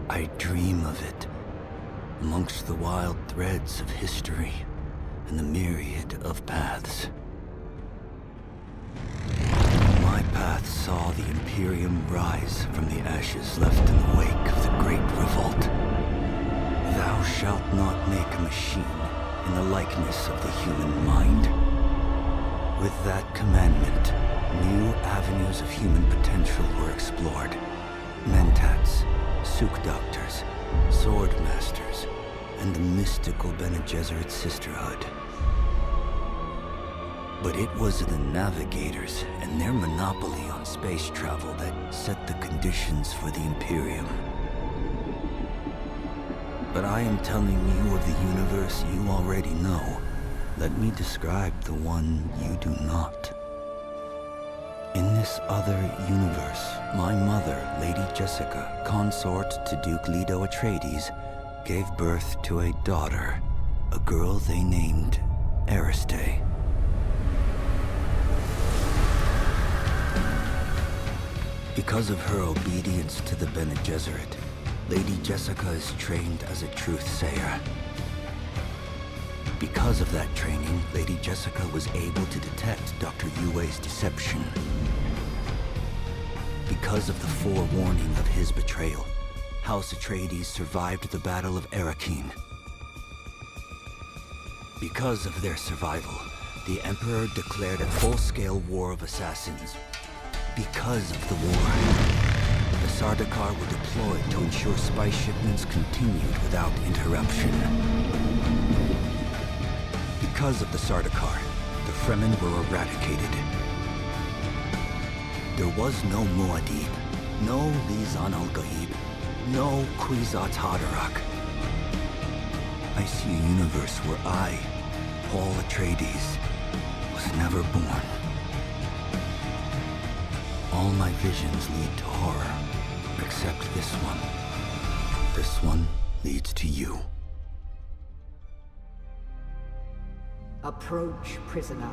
I dream of it, amongst the wild threads of history and the myriad of paths. My path saw the Imperium rise from the ashes left in the wake of the Great Revolt. Thou shalt not make a machine in the likeness of the human mind. With that commandment, new avenues of human potential were explored. Mentats, Suk Doctors, Sword Masters, and the mystical Bene Gesserit Sisterhood. But it was the Navigators and their monopoly on space travel that set the conditions for the Imperium. But I am telling you of the universe you already know. Let me describe the one you do not. In this other universe, my mother, Lady Jessica, consort to Duke Leto Atreides, gave birth to a daughter, a girl they named Ariste. Because of her obedience to the Bene Gesserit, Lady Jessica is trained as a truth-sayer. Because of that training, Lady Jessica was able to detect Dr. Yue's deception. Because of the forewarning of his betrayal, House Atreides survived the Battle of Arrakis. Because of their survival, the Emperor declared a full-scale war of assassins. Because of the war, the Sardaukar were deployed to ensure spice shipments continued without interruption. Because of the Sardaukar, the Fremen were eradicated. There was no Muad'Dib, no Lisan al-Gaib, no Kwisatz Haderach. I see a universe where I, Paul Atreides, was never born. All my visions lead to horror, except this one. This one leads to you. Approach, prisoner.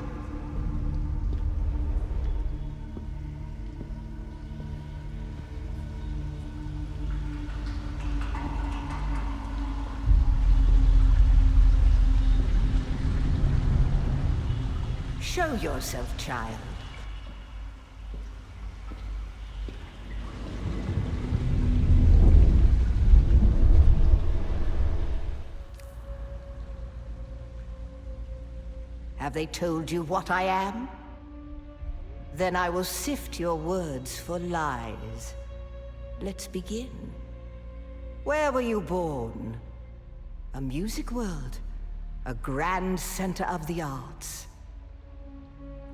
Show yourself, child. Have they told you what I am? Then I will sift your words for lies. Let's begin. Where were you born? A music world? A grand center of the arts?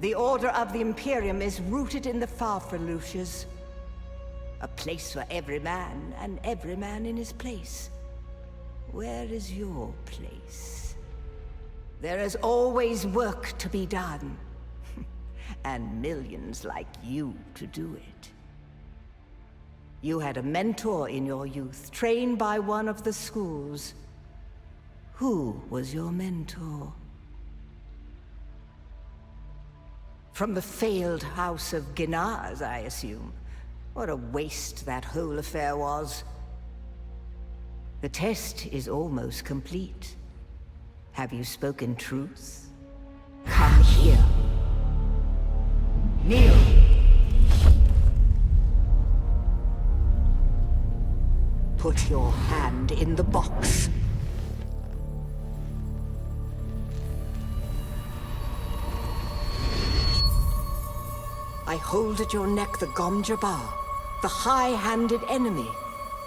The Order of the Imperium is rooted in the Farfreluches. A place for every man, and every man in his place. Where is your place? There is always work to be done. And millions like you to do it. You had a mentor in your youth, trained by one of the schools. Who was your mentor? From the failed house of Ginaz, I assume. What a waste that whole affair was. The test is almost complete. Have you spoken truth? Come here. Kneel. Put your hand in the box. I hold at your neck the Gom Jabbar, the high-handed enemy.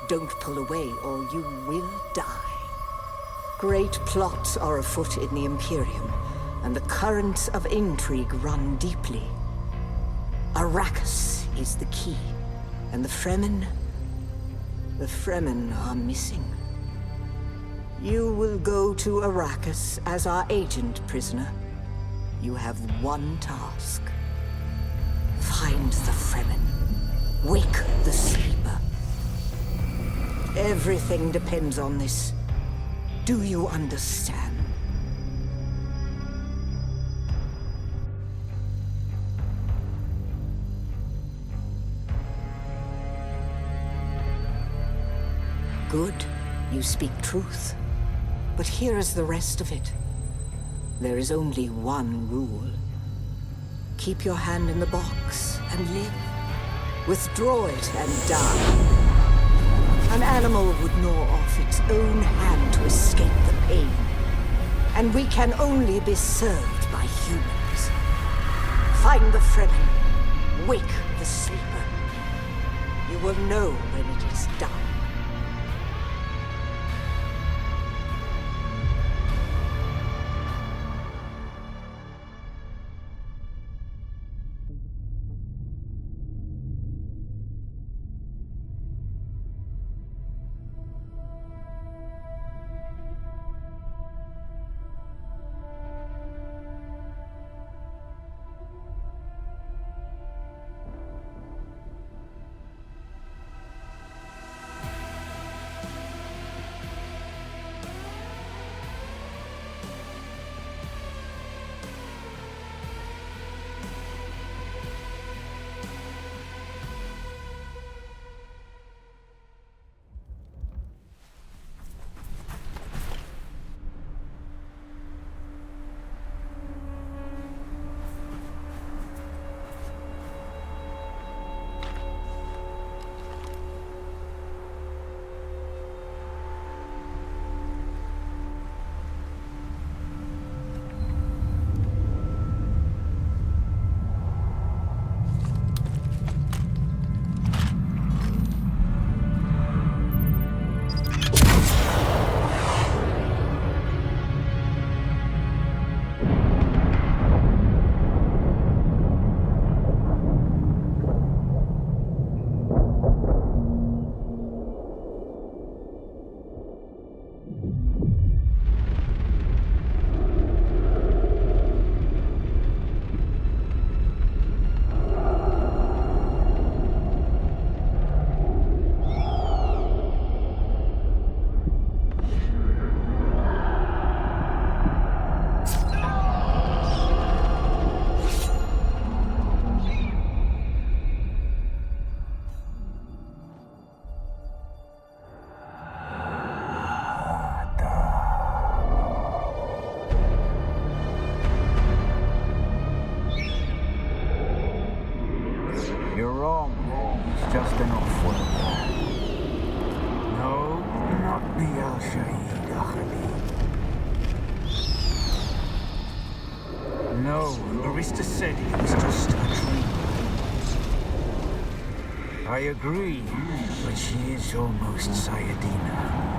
Don't pull away or you will die. Great plots are afoot in the Imperium, and the currents of intrigue run deeply. Arrakis is the key, and the Fremen are missing. You will go to Arrakis as our agent, prisoner. You have one task. Find the Fremen. Wake the sleeper. Everything depends on this. Do you understand? Good. You speak truth. But here is the rest of it. There is only one rule. Keep your hand in the box and live. Withdraw it and die. An animal would gnaw off its own hand to escape the pain. And we can only be served by humans. Find the Fremen. Wake the sleeper. You will know when it is done. I agree, but she is almost Sayadina.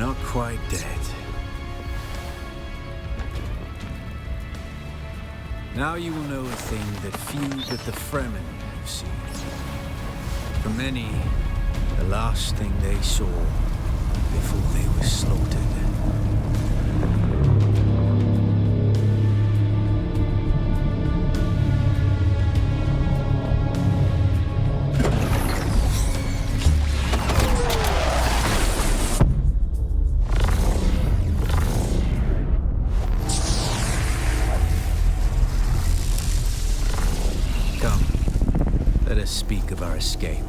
not quite dead. Now you will know a thing that few but the Fremen have seen. For many, the last thing they saw before they were slaughtered. Speak of our escape.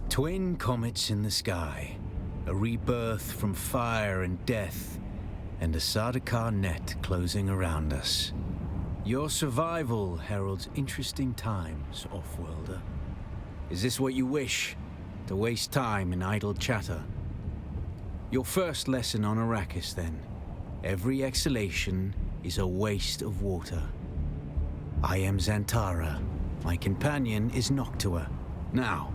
Twin comets in the sky, a rebirth from fire and death, and a Sardaukar net closing around us. Your survival heralds interesting times, Offworlder. Is this what you wish? To waste time in idle chatter? Your first lesson on Arrakis, then. Every exhalation is a waste of water. I am Zantara. My companion is Noctua. Now,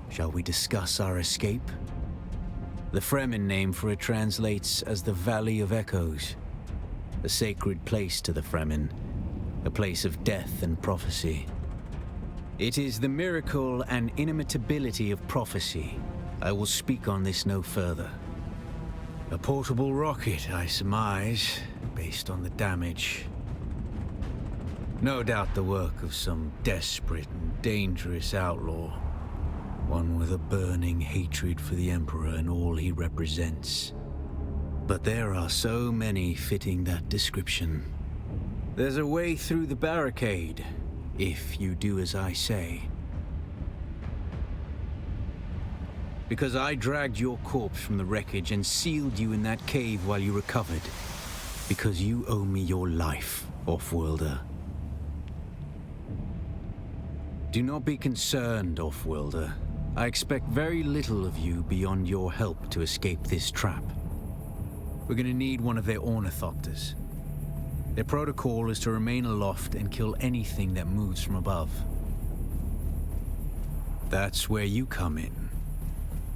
shall we discuss our escape? The Fremen name for it translates as the Valley of Echoes, a sacred place to the Fremen, a place of death and prophecy. It is the miracle and inimitability of prophecy. I will speak on this no further. A portable rocket, I surmise, based on the damage. No doubt the work of some desperate and dangerous outlaw. One with a burning hatred for the Emperor and all he represents. But there are so many fitting that description. There's a way through the barricade, if you do as I say. Because I dragged your corpse from the wreckage and sealed you in that cave while you recovered. Because you owe me your life, Offworlder. Do not be concerned, Offworlder. I expect very little of you beyond your help to escape this trap. We're gonna need one of their Ornithopters. Their protocol is to remain aloft and kill anything that moves from above. That's where you come in.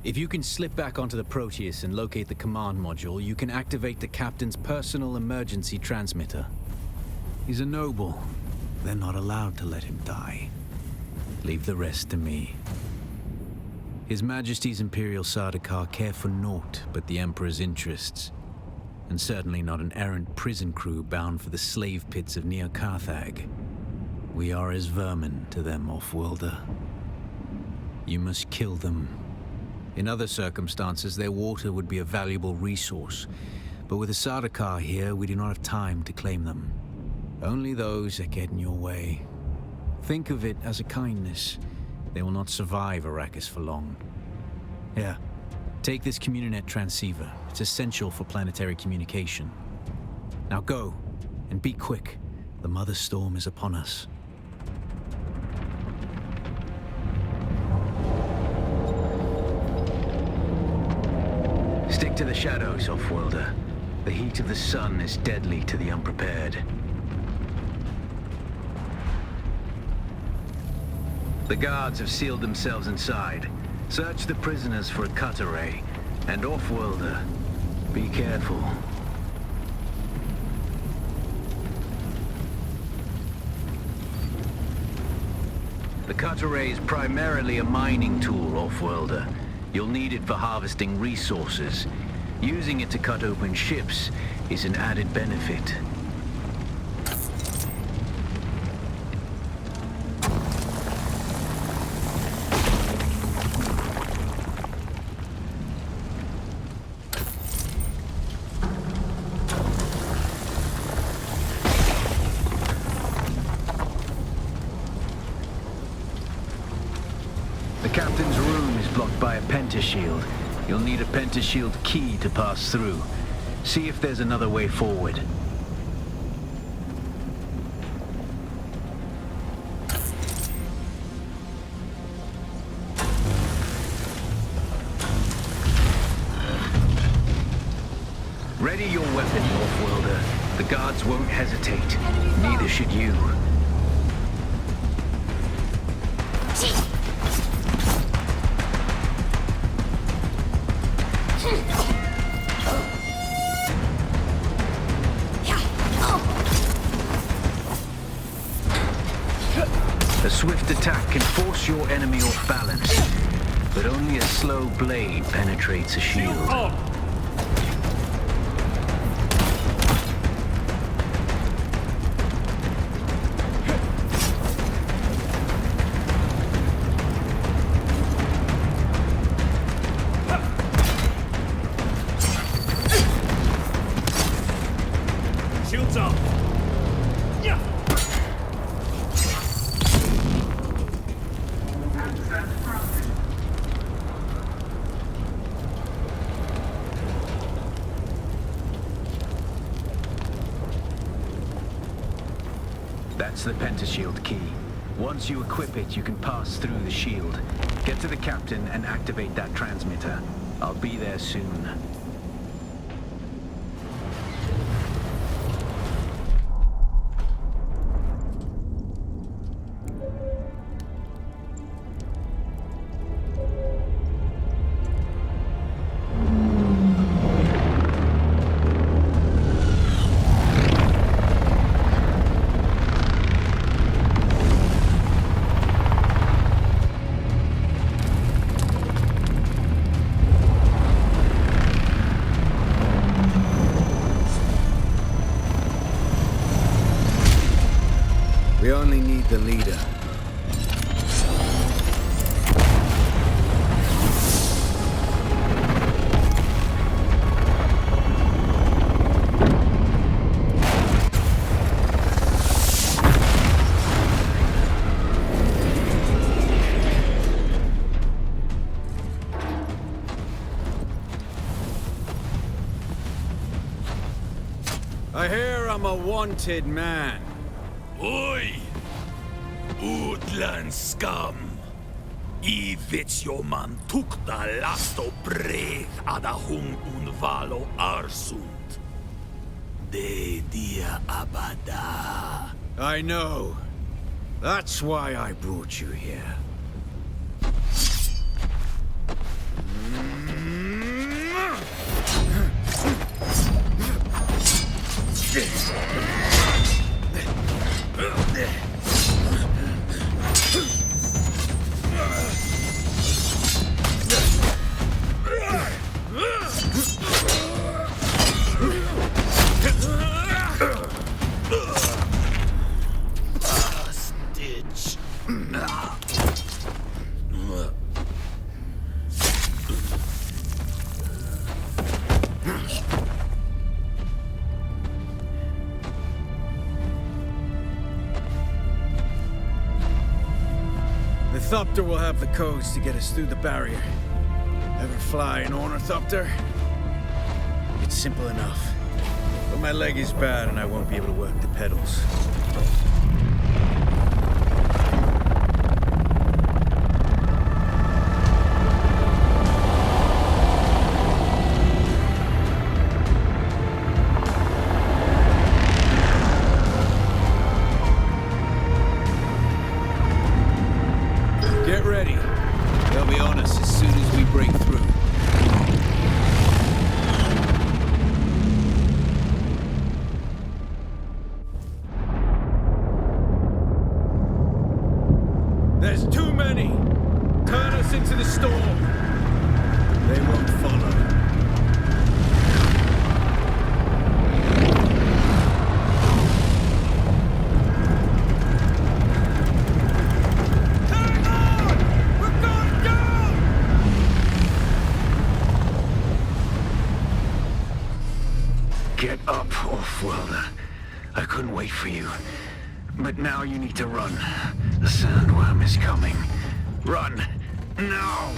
If you can slip back onto the Proteus and locate the command module, you can activate the captain's personal emergency transmitter. He's a noble. They're not allowed to let him die. Leave the rest to me. His Majesty's Imperial Sardaukar care for naught but the Emperor's interests, and certainly not an errant prison crew bound for the slave pits of Neo Carthage. We are as vermin to them, Offworlder. You must kill them. In other circumstances, their water would be a valuable resource, but with the Sardaukar here, we do not have time to claim them. Only those that get in your way. Think of it as a kindness. They will not survive Arrakis for long. Here, take this Communinet transceiver. It's essential for planetary communication. Now go, and be quick. The Mother Storm is upon us. Stick to the shadows, Offworlder. The heat of the sun is deadly to the unprepared. The guards have sealed themselves inside. Search the prisoners for a cut array. And Offworlder, be careful. The cut array is primarily a mining tool, Offworlder. You'll need it for harvesting resources. Using it to cut open ships is an added benefit. Shield. You'll need a pentashield key to pass through. See if there's another way forward. Ready your weapon, Offworlder. The guards won't hesitate. Neither should you. can force your enemy off balance, but only a slow blade penetrates a shield. Shields up! Yeah! That's the pentashield key. Once you equip it, you can pass through the shield. Get to the captain and activate that transmitter. I'll be there soon. We only need the leader. I hear I'm a wanted man. Oi! Utland scum! I vits jo man tukta lasto breg ada hung un valo arsund. De dia abada. I know. That's why I brought you here. The Ornithopter will have the codes to get us through the barrier. Ever fly an Ornithopter? It's simple enough. But my leg is bad and I won't be able to work the pedals. Get ready. They'll be on us as soon as we break through. There's too many! Turn us into the storm! They won't follow. Get up, Off-Worlder. I couldn't wait for you. But now you need to run. The sandworm is coming. Run! Now!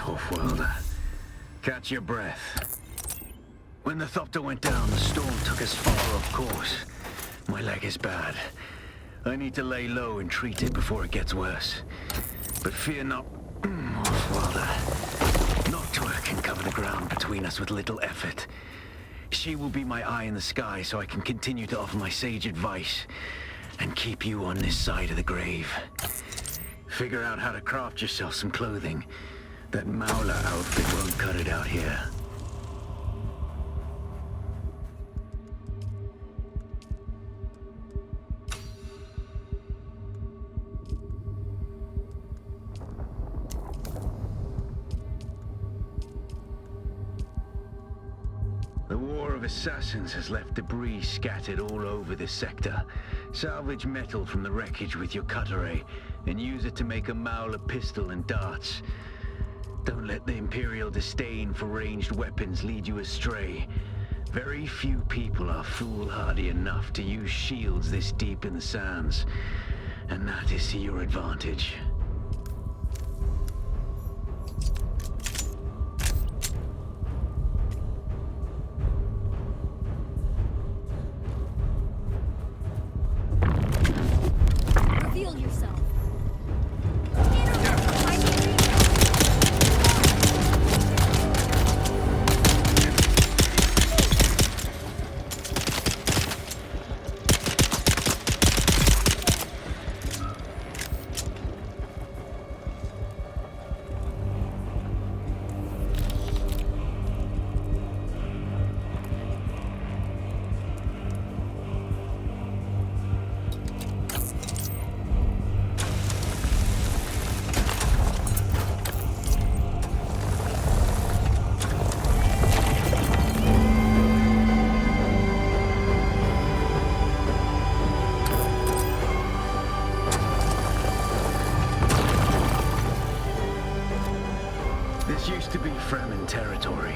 Off-Worlder. Catch your breath. When the Thopter went down, the storm took us far off course. My leg is bad. I need to lay low and treat it before it gets worse. But fear not. Offworlder. Noctua can cover the ground between us with little effort. She will be my eye in the sky so I can continue to offer my sage advice and keep you on this side of the grave. Figure out how to craft yourself some clothing. That Mauler outfit won't cut it out here. The War of Assassins has left debris scattered all over this sector. Salvage metal from the wreckage with your cutter and use it to make a Mauler pistol and darts. Don't let the Imperial disdain for ranged weapons lead you astray. Very few people are foolhardy enough to use shields this deep in the sands, and that is to your advantage. Reveal yourself. Used to be Fremen territory,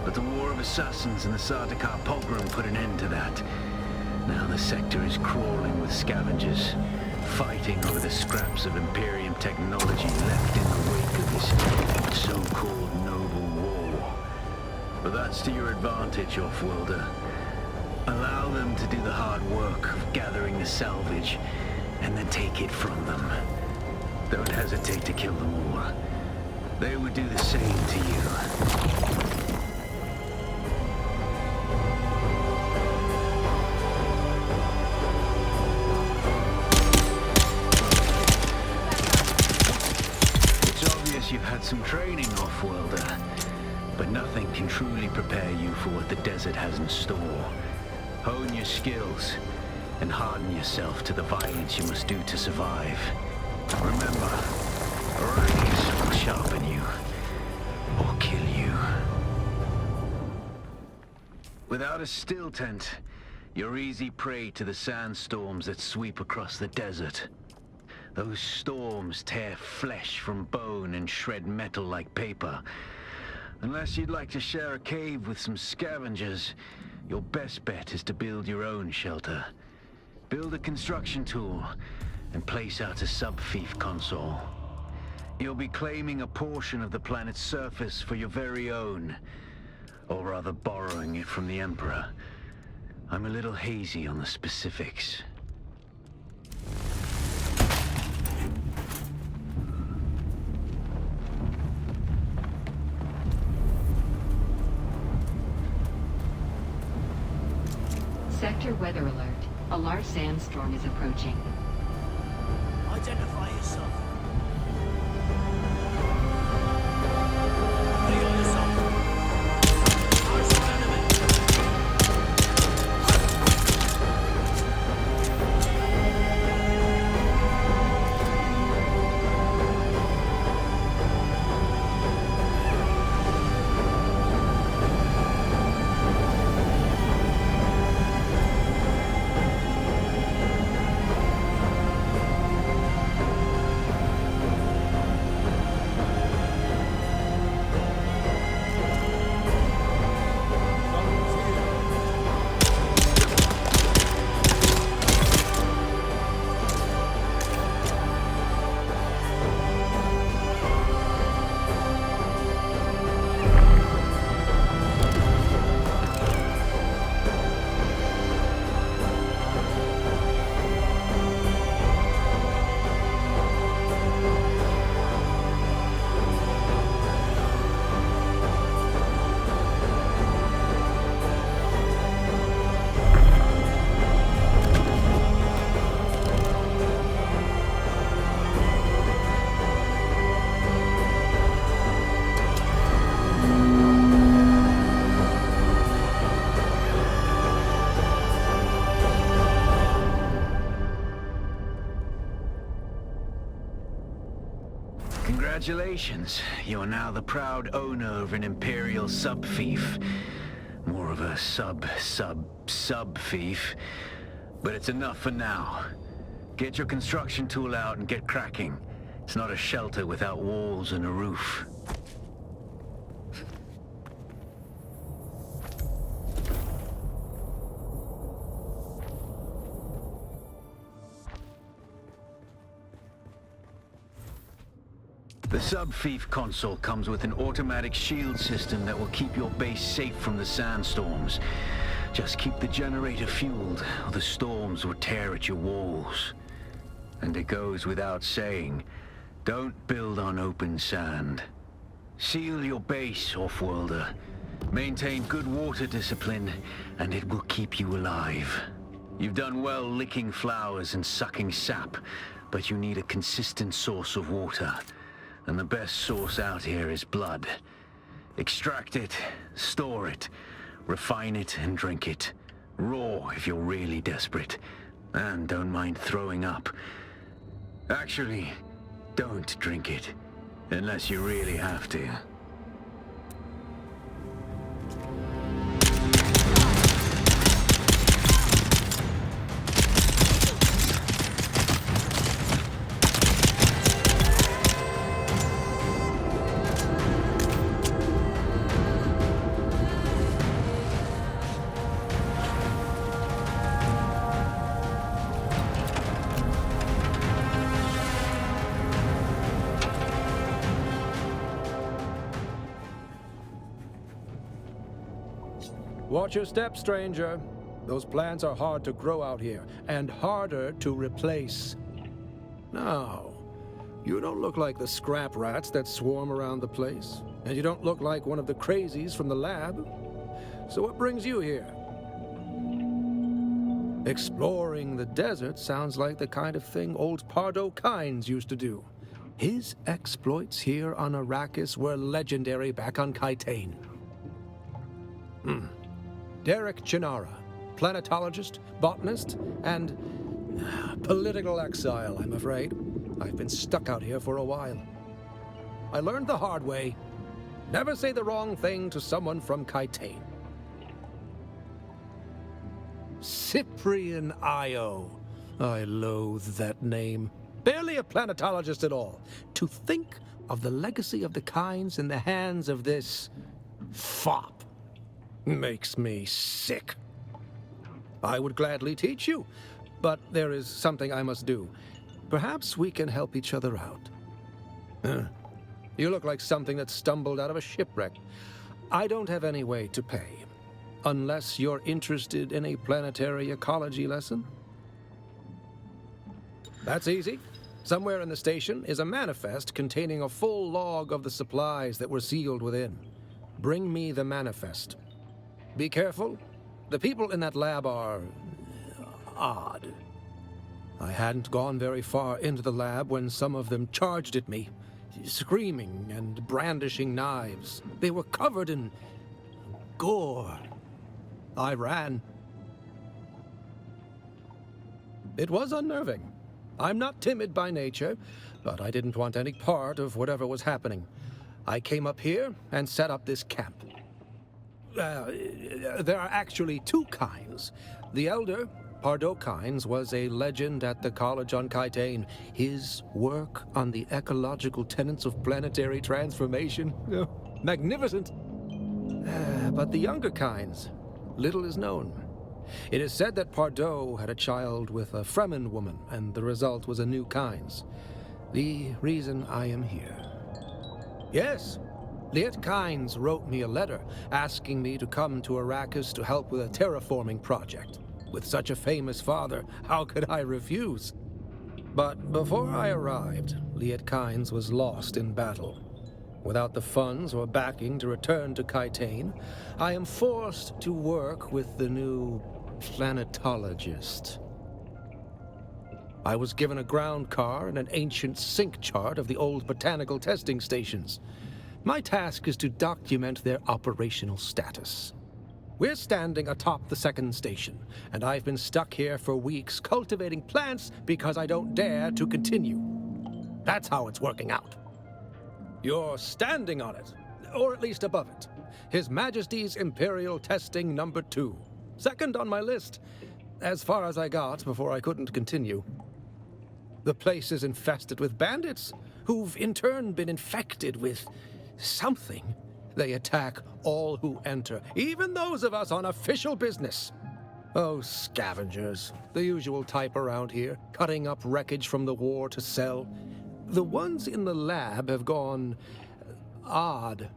but the War of Assassins and the Sardaukar pogrom put an end to that. Now the sector is crawling with scavengers, fighting over the scraps of Imperium technology left in the wake of this so-called noble war. But that's to your advantage, Offworlder. Allow them to do the hard work of gathering the salvage, and then take it from them. Don't hesitate to kill them all. They would do the same to you. It's obvious you've had some training, Offworlder, but nothing can truly prepare you for what the desert has in store. Hone your skills and harden yourself to the violence you must do to survive. Remember, Arrakis will sharpen you, or kill you. Without a Stilltent, you're easy prey to the sandstorms that sweep across the desert. Those storms tear flesh from bone and shred metal like paper. Unless you'd like to share a cave with some scavengers, your best bet is to build your own shelter. Build a construction tool and place out a sub-fief console. You'll be claiming a portion of the planet's surface for your very own, or rather borrowing it from the Emperor. I'm a little hazy on the specifics. Sector weather alert. A large sandstorm is approaching. Identify yourself. Reveal yourself. Arson enemy. Congratulations. You're now the proud owner of an Imperial sub-fief. More of a sub-fief. But it's enough for now. Get your construction tool out and get cracking. It's not a shelter without walls and a roof. The sub-fief console comes with an automatic shield system that will keep your base safe from the sandstorms. Just keep the generator fueled, or the storms will tear at your walls. And it goes without saying, don't build on open sand. Seal your base, off-worlder. Maintain good water discipline, and it will keep you alive. You've done well licking flowers and sucking sap, but you need a consistent source of water. And the best source out here is blood. Extract it, store it, refine it, and drink it. Raw if you're really desperate. And don't mind throwing up. Actually, don't drink it. Unless you really have to. Watch your step, stranger. Those plants are hard to grow out here, and harder to replace. Now, you don't look like the scrap rats that swarm around the place, and you don't look like one of the crazies from the lab. So what brings you here? Exploring the desert sounds like the kind of thing old Pardo Kynes used to do. His exploits here on Arrakis were legendary back on Kytane. Derek Chinara, planetologist, botanist, and political exile, I'm afraid. I've been stuck out here for a while. I learned the hard way. Never say the wrong thing to someone from Kytane. Cyprian Io. I loathe that name. Barely a planetologist at all. To think of the legacy of the Kynes in the hands of this fop makes me sick. I would gladly teach you, but there is something I must do. Perhaps we can help each other out. You look like something that stumbled out of a shipwreck. I don't have any way to pay, unless you're interested in a planetary ecology lesson. That's easy. Somewhere in the station is a manifest containing a full log of the supplies that were sealed within. Bring me the manifest. Be careful. The people in that lab are odd. I hadn't gone very far into the lab when some of them charged at me, screaming and brandishing knives. They were covered in gore. I ran. It was unnerving. I'm not timid by nature, but I didn't want any part of whatever was happening. I came up here and set up this camp. There are actually two Kynes. The elder, Pardo Kynes, was a legend at the college on Kytane. His work on the ecological tenets of planetary transformation, magnificent. But the younger Kynes, little is known. It is said that Pardo had a child with a Fremen woman, and the result was a new Kynes. The reason I am here. Yes. Liet Kynes wrote me a letter asking me to come to Arrakis to help with a terraforming project. With such a famous father, how could I refuse? But before I arrived, Liet Kynes was lost in battle. Without the funds or backing to return to Kytane, I am forced to work with the new planetologist. I was given a ground car and an ancient sync chart of the old botanical testing stations. My task is to document their operational status. We're standing atop the second station, and I've been stuck here for weeks cultivating plants because I don't dare to continue. That's how it's working out. You're standing on it, or at least above it. His Majesty's Imperial Testing Number 2. Second on my list. As far as I got before I couldn't continue. The place is infested with bandits, who've in turn been infected with something. They attack all who enter, even those of us on official business. Oh, scavengers, the usual type around here, cutting up wreckage from the war to sell. The ones in the lab have gone odd.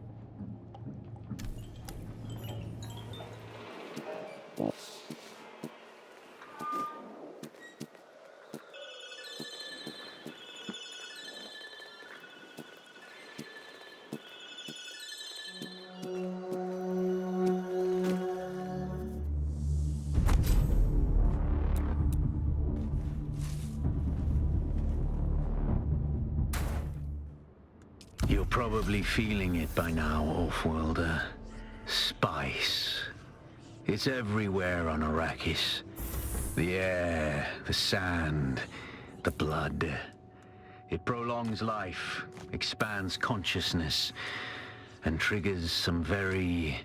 You're probably feeling it by now, Offworlder. Spice. It's everywhere on Arrakis. The air, the sand, the blood. It prolongs life, expands consciousness, and triggers some very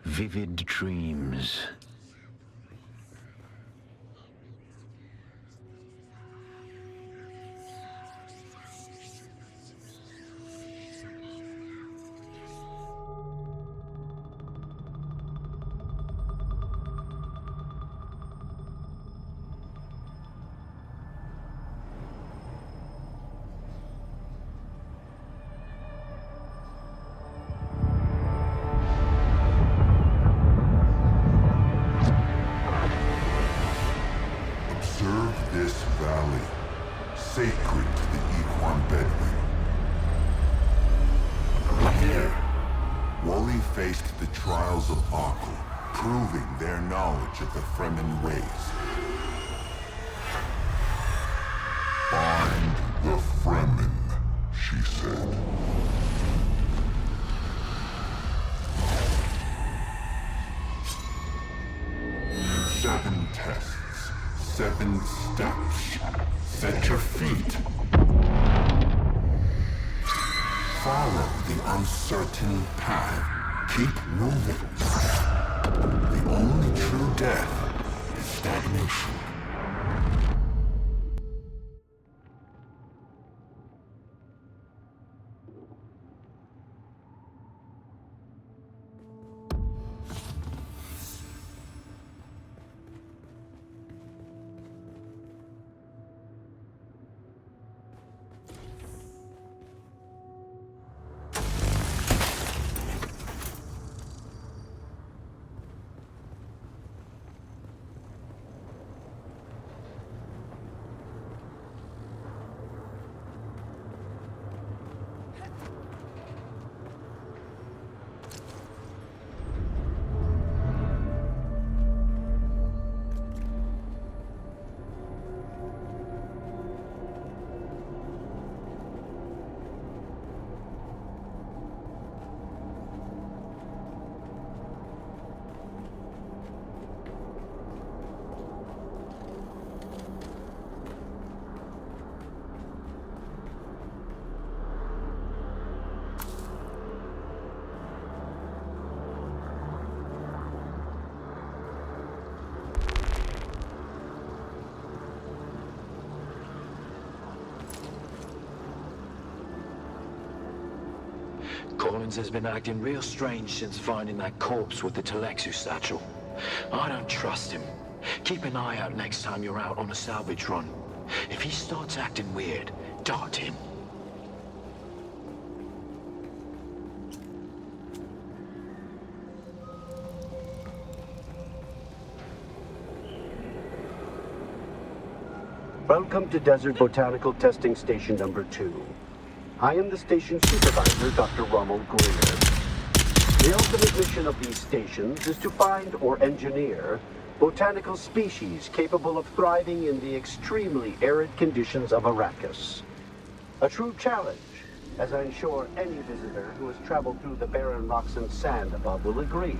vivid dreams. Of the Fremen ways. Find the Fremen, she said. Seven tests, 7 steps. Set your feet. Follow the uncertain path. Keep moving. The only true death is stagnation. Collins has been acting real strange since finding that corpse with the Telexu satchel. I don't trust him. Keep an eye out next time you're out on a salvage run. If he starts acting weird, dart him. Welcome to Desert Botanical Testing Station number 2. I am the station supervisor, Dr. Rommel Greer. The ultimate mission of these stations is to find or engineer botanical species capable of thriving in the extremely arid conditions of Arrakis. A true challenge, as I'm sure any visitor who has traveled through the barren rocks and sand above will agree.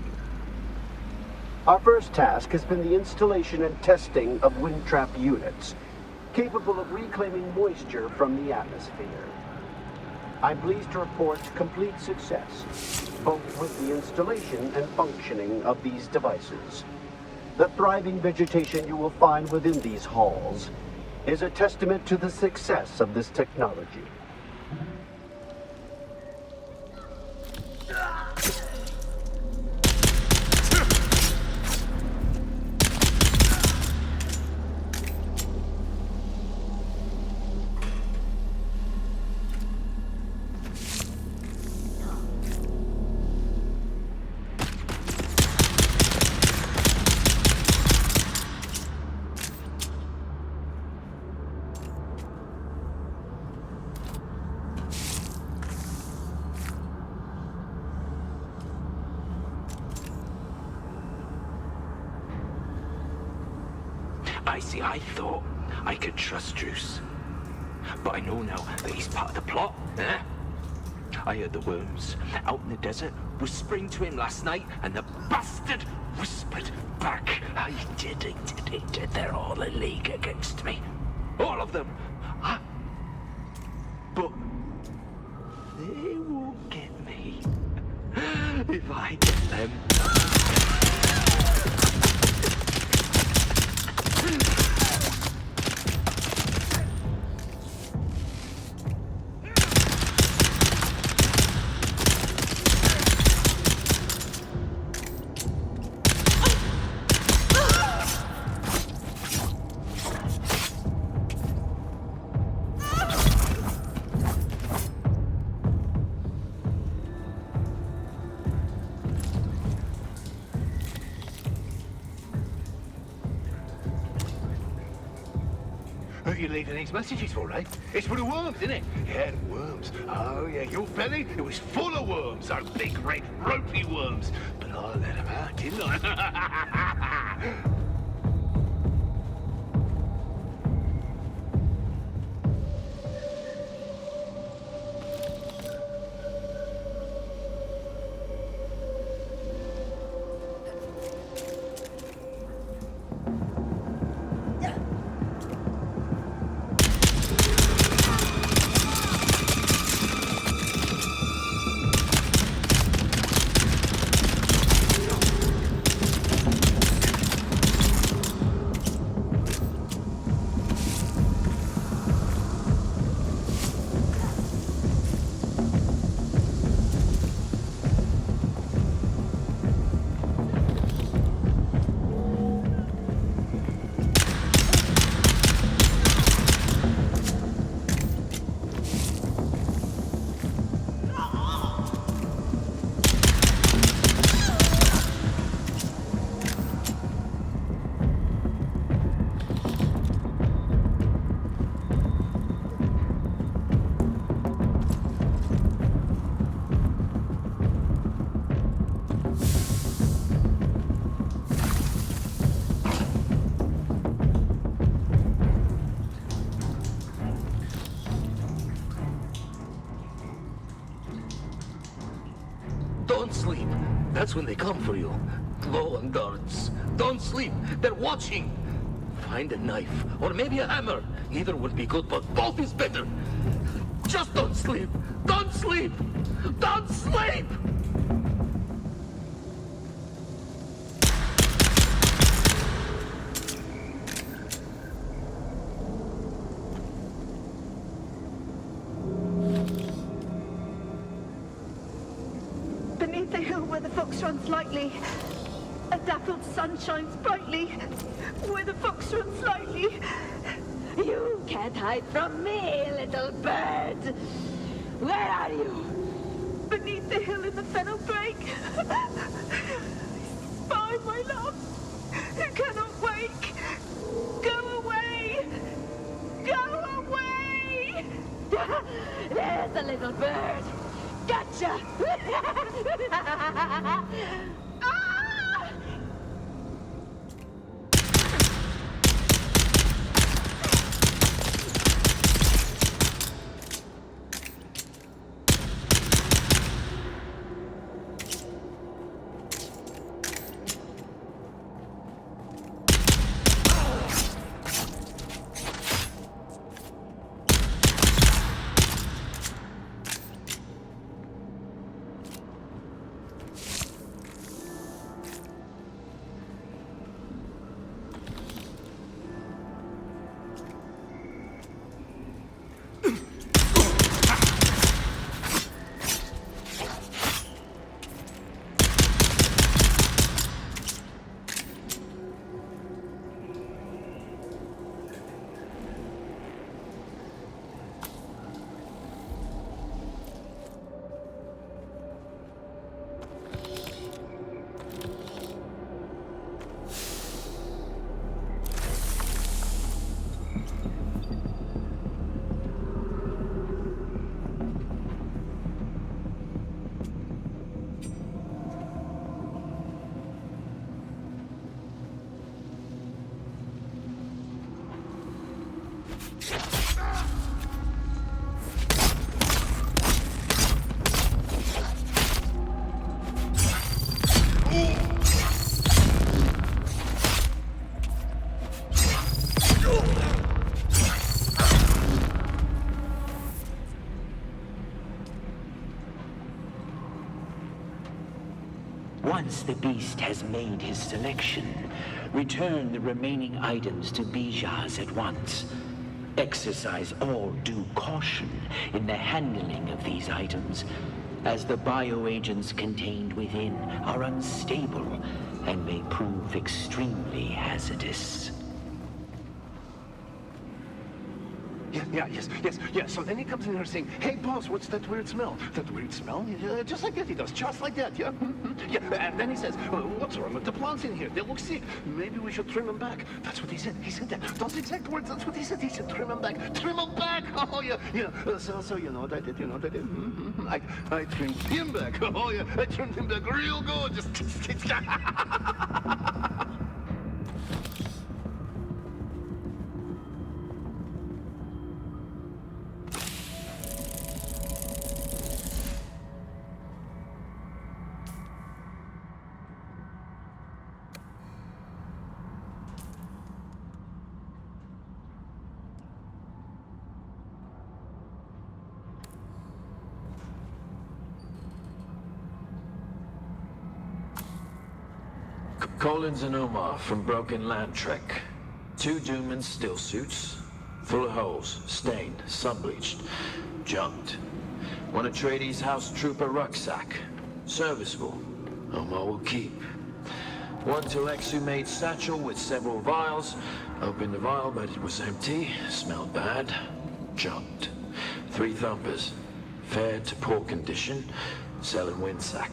Our first task has been the installation and testing of wind trap units, capable of reclaiming moisture from the atmosphere. I'm pleased to report complete success, both with the installation and functioning of these devices. The thriving vegetation you will find within these halls is a testament to the success of this technology. I thought I could trust Druce. But I know now that he's part of the plot, eh? I heard the worms out in the desert whispering to him last night, and the bastard whispered back. I did. They're all a league against me. All of them. But they won't get me if I get them. You leaving these messages for, eh? It's for the worms, isn't it? Yeah, the worms. Oh, yeah, your belly, it was full of worms, those big, red, ropey worms. But I let them out, didn't I? Don't sleep. That's when they come for you. Glowing guards. Don't sleep. They're watching. Find a knife, or maybe a hammer. Either would be good, but both is better. Just don't sleep. Don't sleep. Don't sleep! Beneath the hill where the fox runs lightly, a dappled sun shines brightly. Where the fox runs lightly. You can't hide from me, little bird. Where are you? Beneath the hill in the fennel brake. Spy, my love, who cannot wake. Go away! Go away! There's the little bird. Gotcha! Once the beast has made his selection, return the remaining items to Bijaz at once. Exercise all due caution in the handling of these items, as the bioagents contained within are unstable and may prove extremely hazardous. Yeah. So then he comes in here saying, "Hey, boss, what's that weird smell?" That weird smell? Yeah, just like that he does, just like that, yeah? Yeah, and then he says, "What's wrong with the plants in here? They look sick. Maybe we should trim them back." That's what he said. He said that. Those exact words, that's what he said. He said, "Trim them back. Trim them back!" Oh, yeah. So you know what I did? I trimmed him back. Oh, yeah. I trimmed him back real good. Just... Collins and Omar from Broken Land Trek. 2 Doomans still suits, full of holes, stained, sun-bleached, junked. One Atreides House Trooper rucksack, serviceable, Omar will keep. 1 Telexu-made satchel with several vials. Opened the vial, but it was empty, smelled bad, junked. 3 Thumpers, fair to poor condition, selling windsack.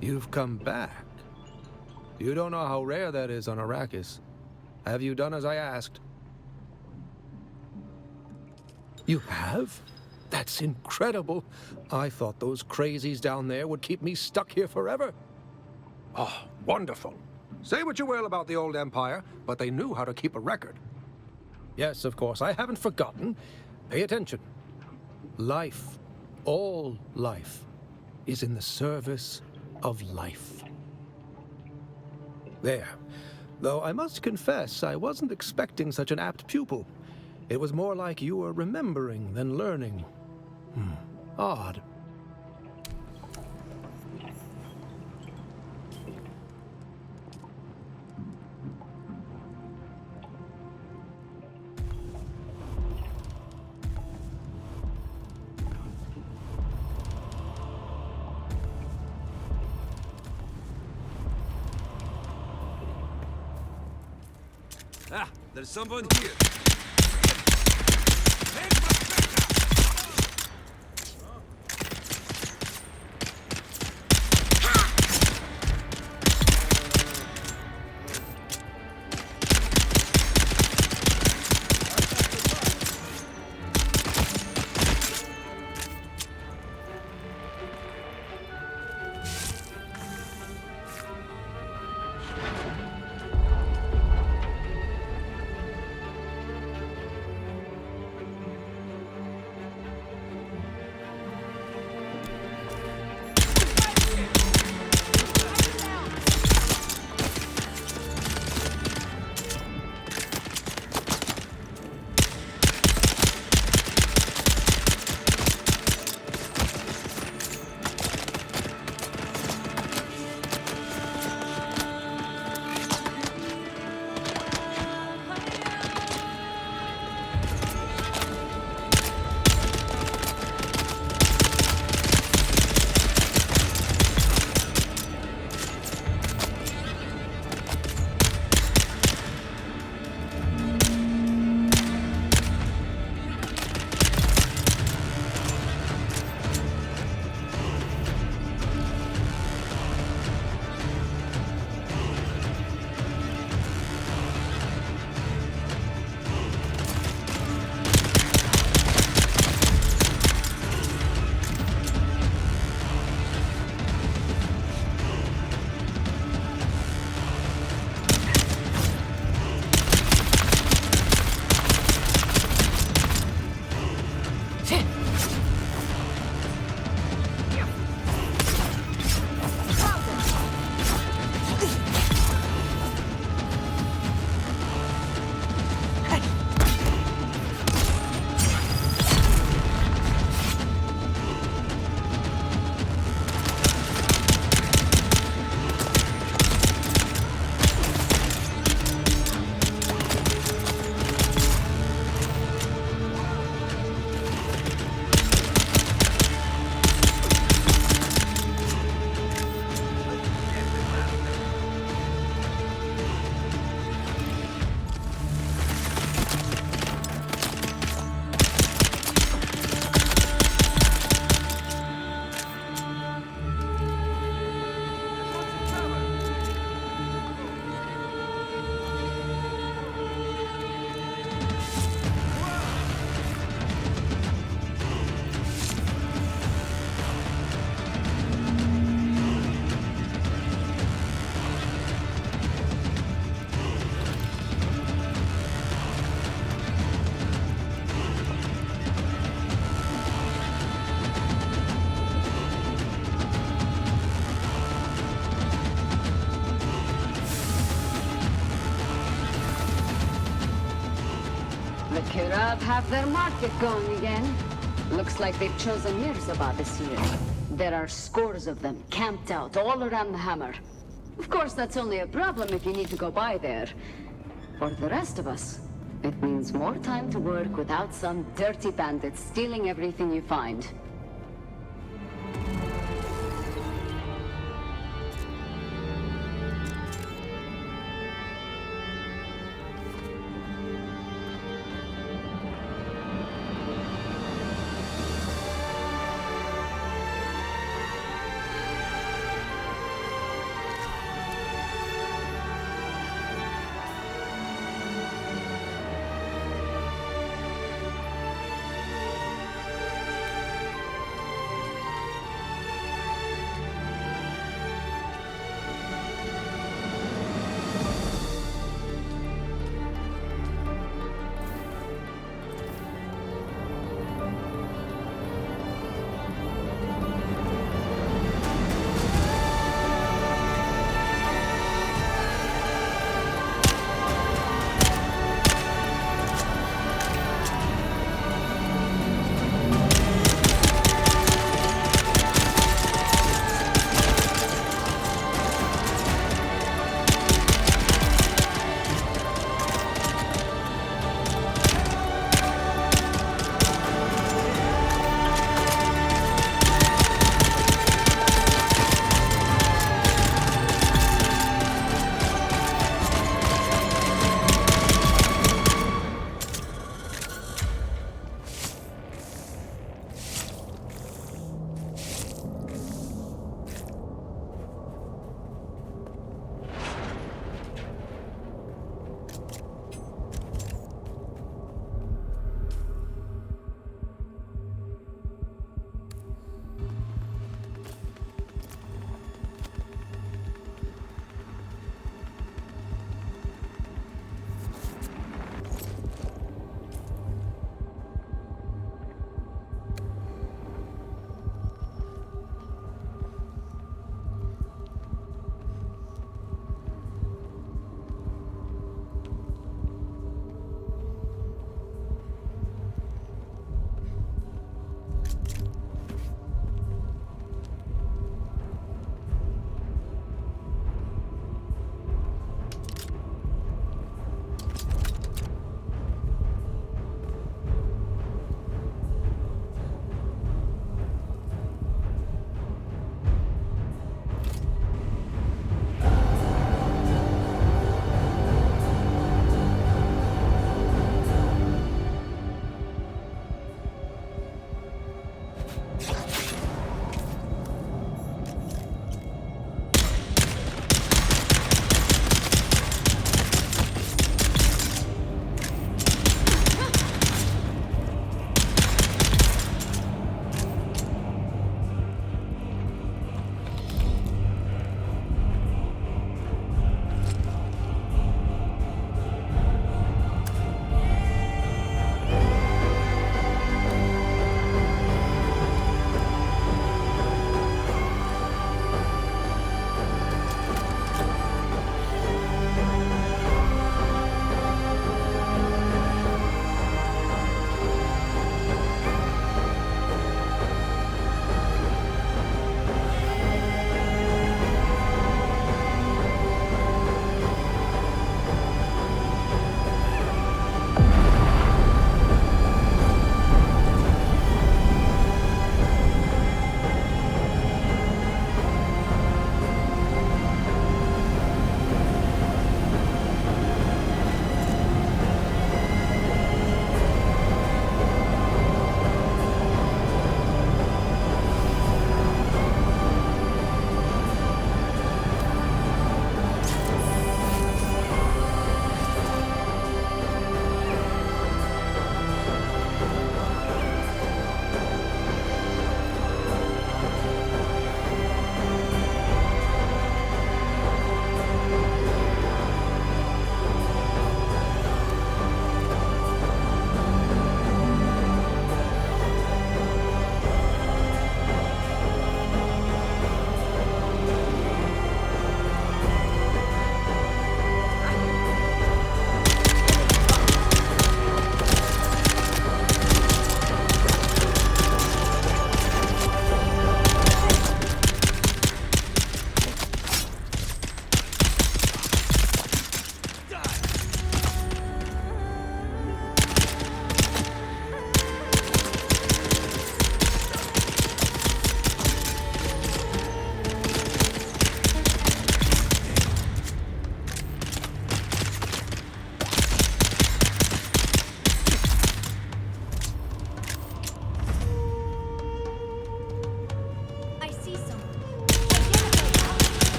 You've come back. You don't know how rare that is on Arrakis. Have you done as I asked? You have? That's incredible. I thought those crazies down there would keep me stuck here forever. Oh, wonderful. Say what you will about the old Empire, but they knew how to keep a record. Yes, of course, I haven't forgotten. Pay attention. Life, all life, is in the service of life. There. Though I must confess, I wasn't expecting such an apt pupil. It was more like you were remembering than learning. Odd. Ah, there's someone here. Kirab have their market going again. Looks like they've chosen Mirza this year. There are scores of them camped out all around the hammer. Of course, that's only a problem if you need to go by there. For the rest of us, it means more time to work without some dirty bandits stealing everything you find.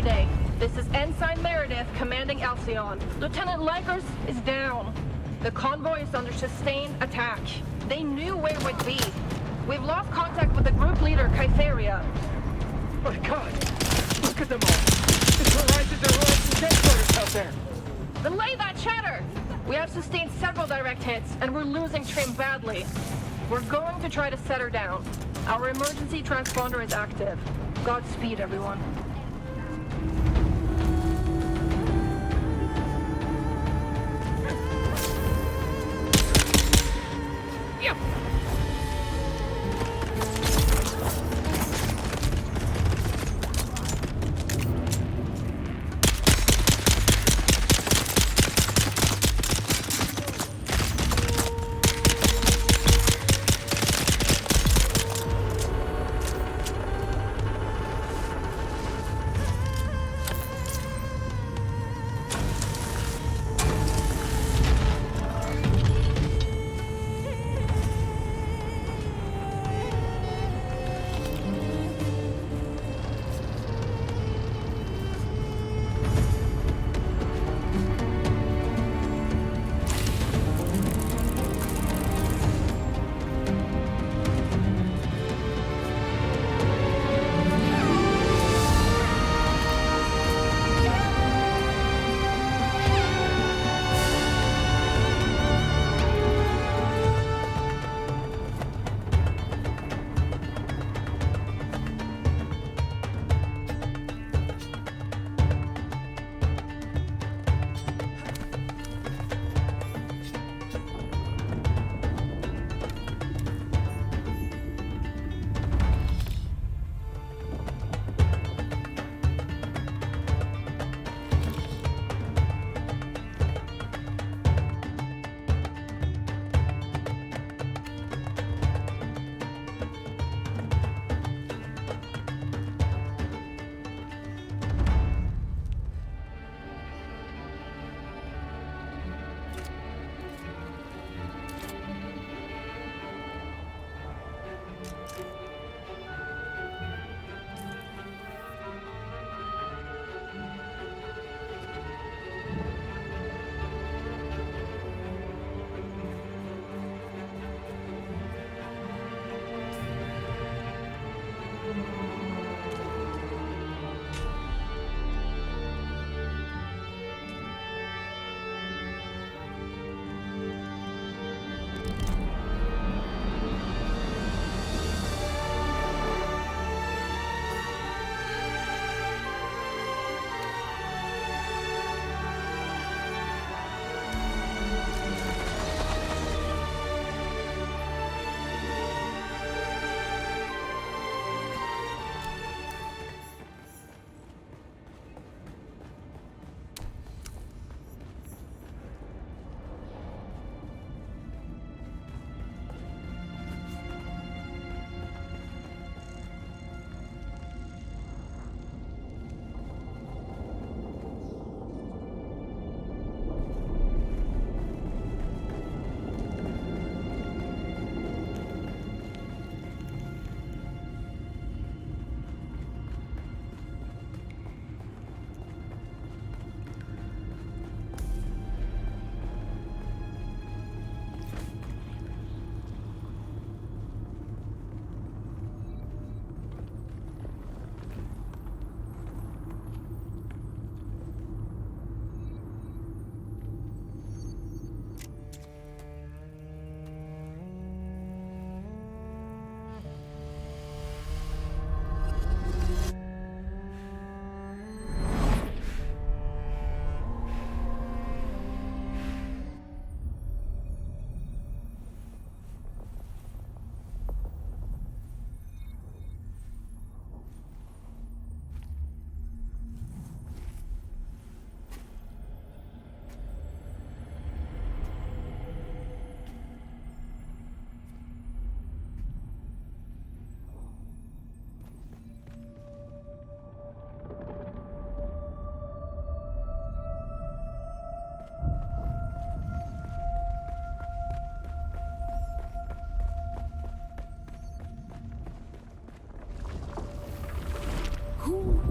Mayday. This is Ensign Meredith commanding Alcyon. Lieutenant Lakers is down. The convoy is under sustained attack. They knew where we'd be. We've lost contact with the group leader, Kytheria. My God! Look at them all! It's Horizon their Ryzen headquarters out there! Delay that chatter! We have sustained several direct hits, and we're losing Trim badly. We're going to try to set her down. Our emergency transponder is active. Godspeed, everyone. Yep.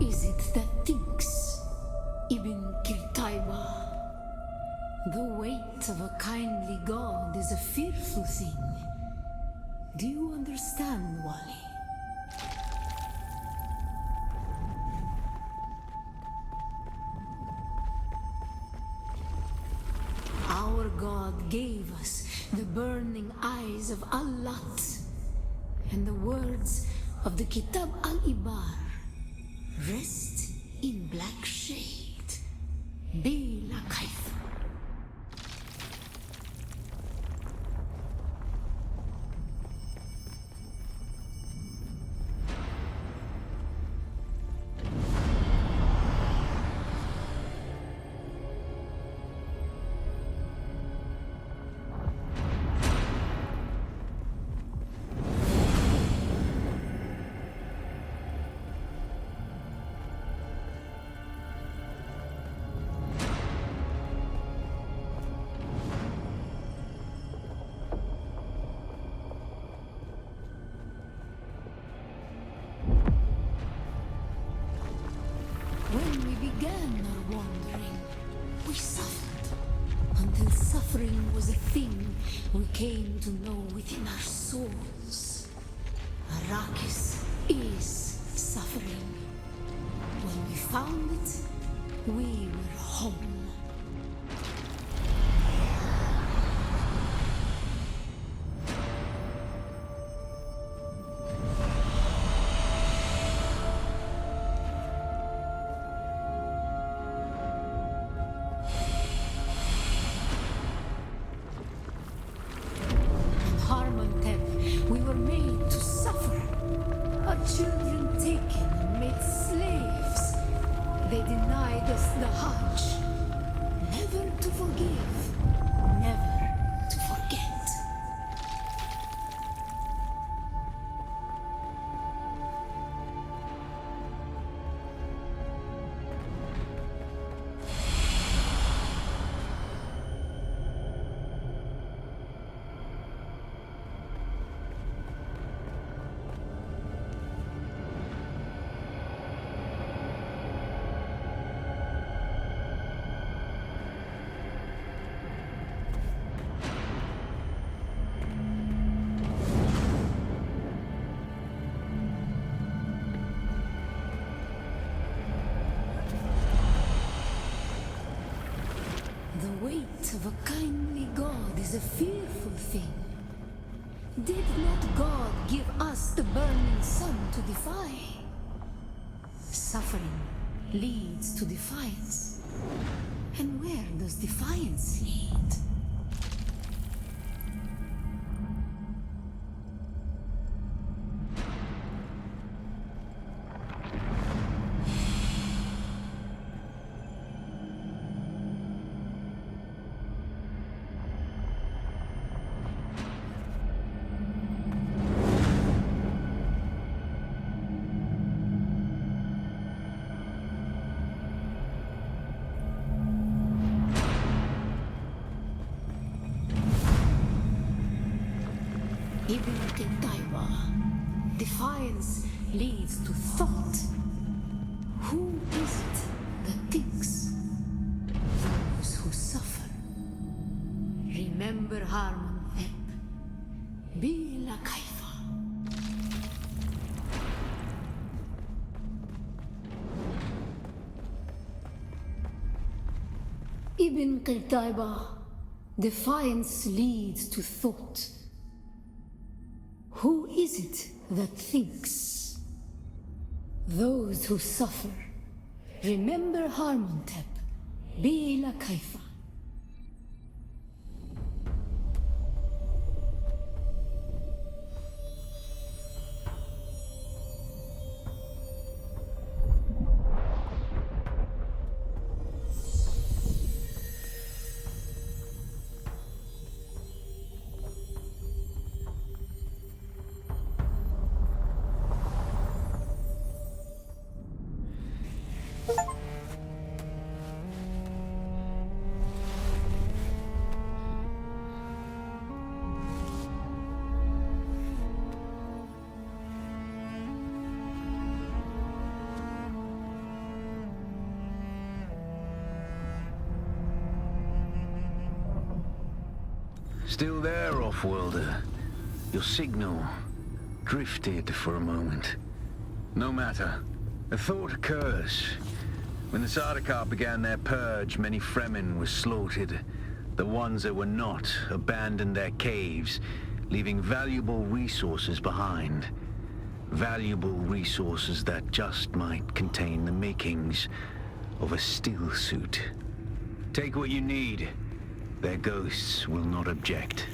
is it that thinks, Ibn Kirtaiba? The weight of a kindly god is a fearful thing. Do you understand, Wally? Our god gave us the burning eyes of Allat and the words of the Kitab al-Ibar. Rest in black shade. Be la kaifa. When we began our wandering, we suffered, until suffering was a thing we came to know within our souls. Arrakis is suffering. When we found it, we were home. We were made to suffer. Our children taken and made slaves. They denied us the Hajj. Never to forgive. Never to forget. The weight of a kindly god is a fearful thing. Did not God give us the burning sun to defy? Suffering leads to defiance. And where does defiance lead? Ibn Kirtaiba. Defiance leads to thought. Who is it that thinks? Those who suffer. Remember Harmon Thep. Be la kaifa. Ibn Kirtaiba. Defiance leads to thought. Who is it that thinks? Those who suffer. Remember Harmontep. Be la kaifa. Still there, off-worlder? Your signal drifted for a moment. No matter. A thought occurs. When the Sardaukar began their purge, many Fremen were slaughtered. The ones that were not abandoned their caves, leaving valuable resources behind. Valuable resources that just might contain the makings of a still suit. Take what you need. Their ghosts will not object.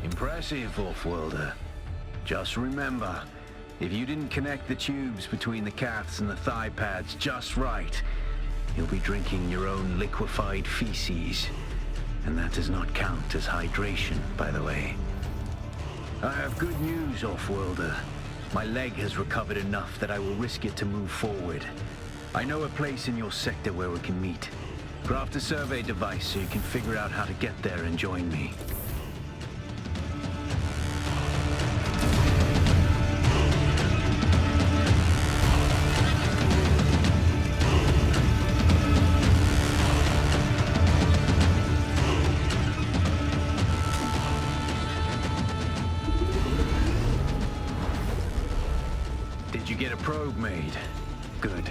Impressive, off-worlder. Just remember, if you didn't connect the tubes between the calves and the thigh pads just right, you'll be drinking your own liquefied feces. And that does not count as hydration, by the way. I have good news, off-worlder. My leg has recovered enough that I will risk it to move forward. I know a place in your sector where we can meet. Craft a survey device so you can figure out how to get there and join me. Probe made. Good.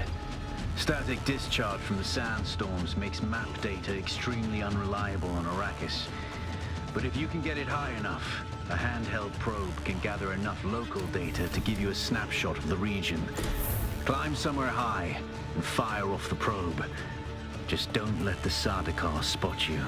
Static discharge from the sandstorms makes map data extremely unreliable on Arrakis. But if you can get it high enough, a handheld probe can gather enough local data to give you a snapshot of the region. Climb somewhere high and fire off the probe. Just don't let the Sardaukar spot you.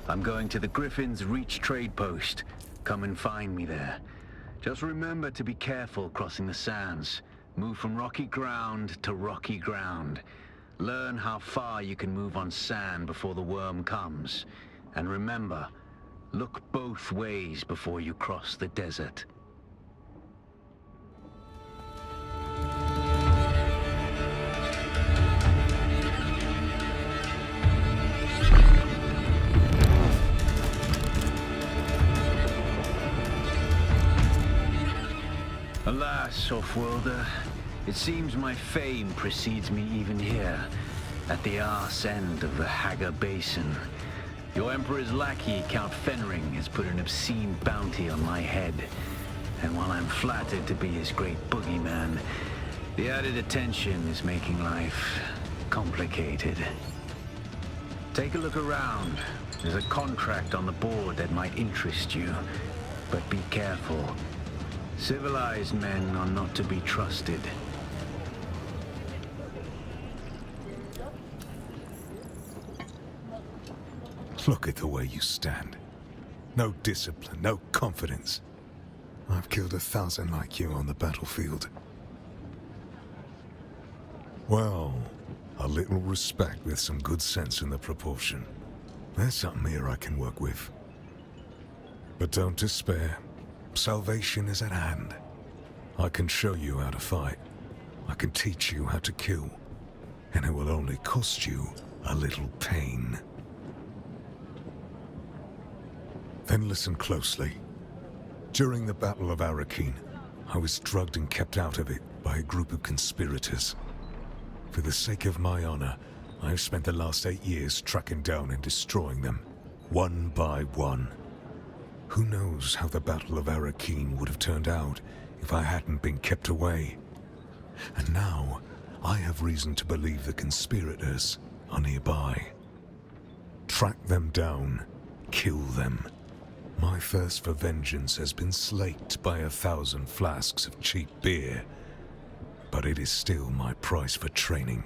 I'm going to the Griffin's Reach trade post. Come and find me there. Just remember to be careful crossing the sands. Move from rocky ground to rocky ground. Learn how far you can move on sand before the worm comes. And remember, look both ways before you cross the desert. Alas, off-worlder, It seems my fame precedes me even here, at the arse end of the Hagga Basin. Your Emperor's lackey, Count Fenring, has put an obscene bounty on my head. And while I'm flattered to be his great boogeyman, the added attention is making life complicated. Take a look around. There's a contract on the board that might interest you, but be careful. Civilized men are not to be trusted. Look at the way you stand. No discipline, no confidence. I've killed 1,000 like you on the battlefield. Well, a little respect with some good sense in the proportion. There's something here I can work with. But don't despair. Salvation is at hand. I can show you how to fight. I can teach you how to kill. And it will only cost you a little pain. Then listen closely. During the Battle of Arrakis, I was drugged and kept out of it by a group of conspirators. For the sake of my honor, I have spent the last 8 years tracking down and destroying them, one by one. Who knows how the Battle of Arrakis would have turned out if I hadn't been kept away. And now, I have reason to believe the conspirators are nearby. Track them down, kill them. My thirst for vengeance has been slaked by 1,000 flasks of cheap beer, but it is still my price for training.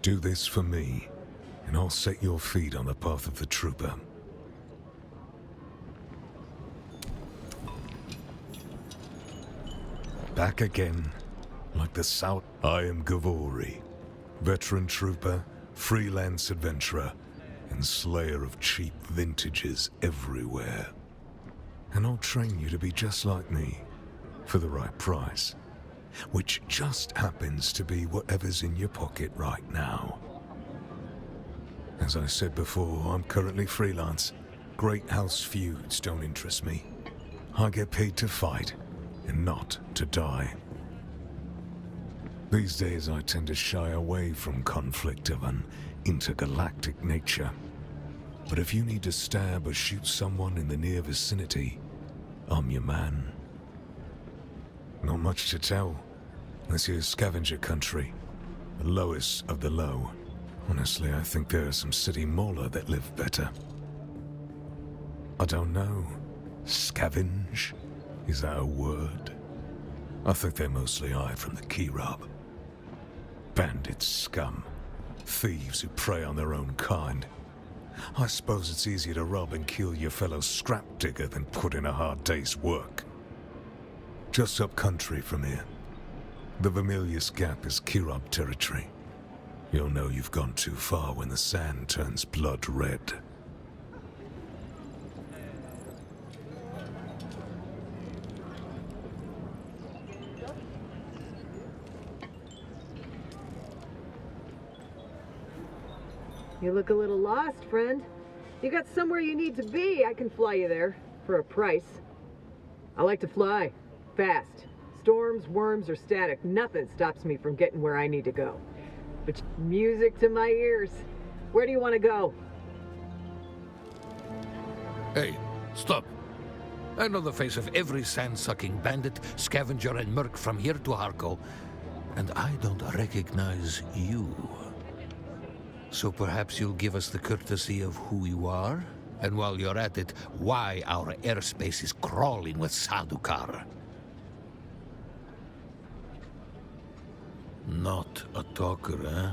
Do this for me, and I'll set your feet on the path of the trooper. Back again, like the South. I am Gavori, veteran trooper, freelance adventurer, and slayer of cheap vintages everywhere. And I'll train you to be just like me, for the right price. Which just happens to be whatever's in your pocket right now. As I said before, I'm currently freelance. Great house feuds don't interest me. I get paid to fight, and not to die. These days I tend to shy away from conflict of an intergalactic nature. But if you need to stab or shoot someone in the near vicinity, I'm your man. Not much to tell. This here's scavenger country. The lowest of the low. Honestly, I think there are some city mola that live better. I don't know. Scavenge? Is that a word? I think they mostly hide from the key rob. Bandits, scum. Thieves who prey on their own kind. I suppose it's easier to rob and kill your fellow scrap digger than put in a hard day's work. Just up country from here. The Vermilius Gap is Kirab territory. You'll know you've gone too far when the sand turns blood red. You look a little lost, friend. You got somewhere you need to be, I can fly you there. For a price. I like to fly. Fast. Storms, worms, or static, nothing stops me from getting where I need to go. But music to my ears. Where do you want to go? Hey, stop. I know the face of every sand-sucking bandit, scavenger, and merc from here to Harko, and I don't recognize you. So perhaps you'll give us the courtesy of who you are, and while you're at it, why our airspace is crawling with Sadukar. Not a talker, eh?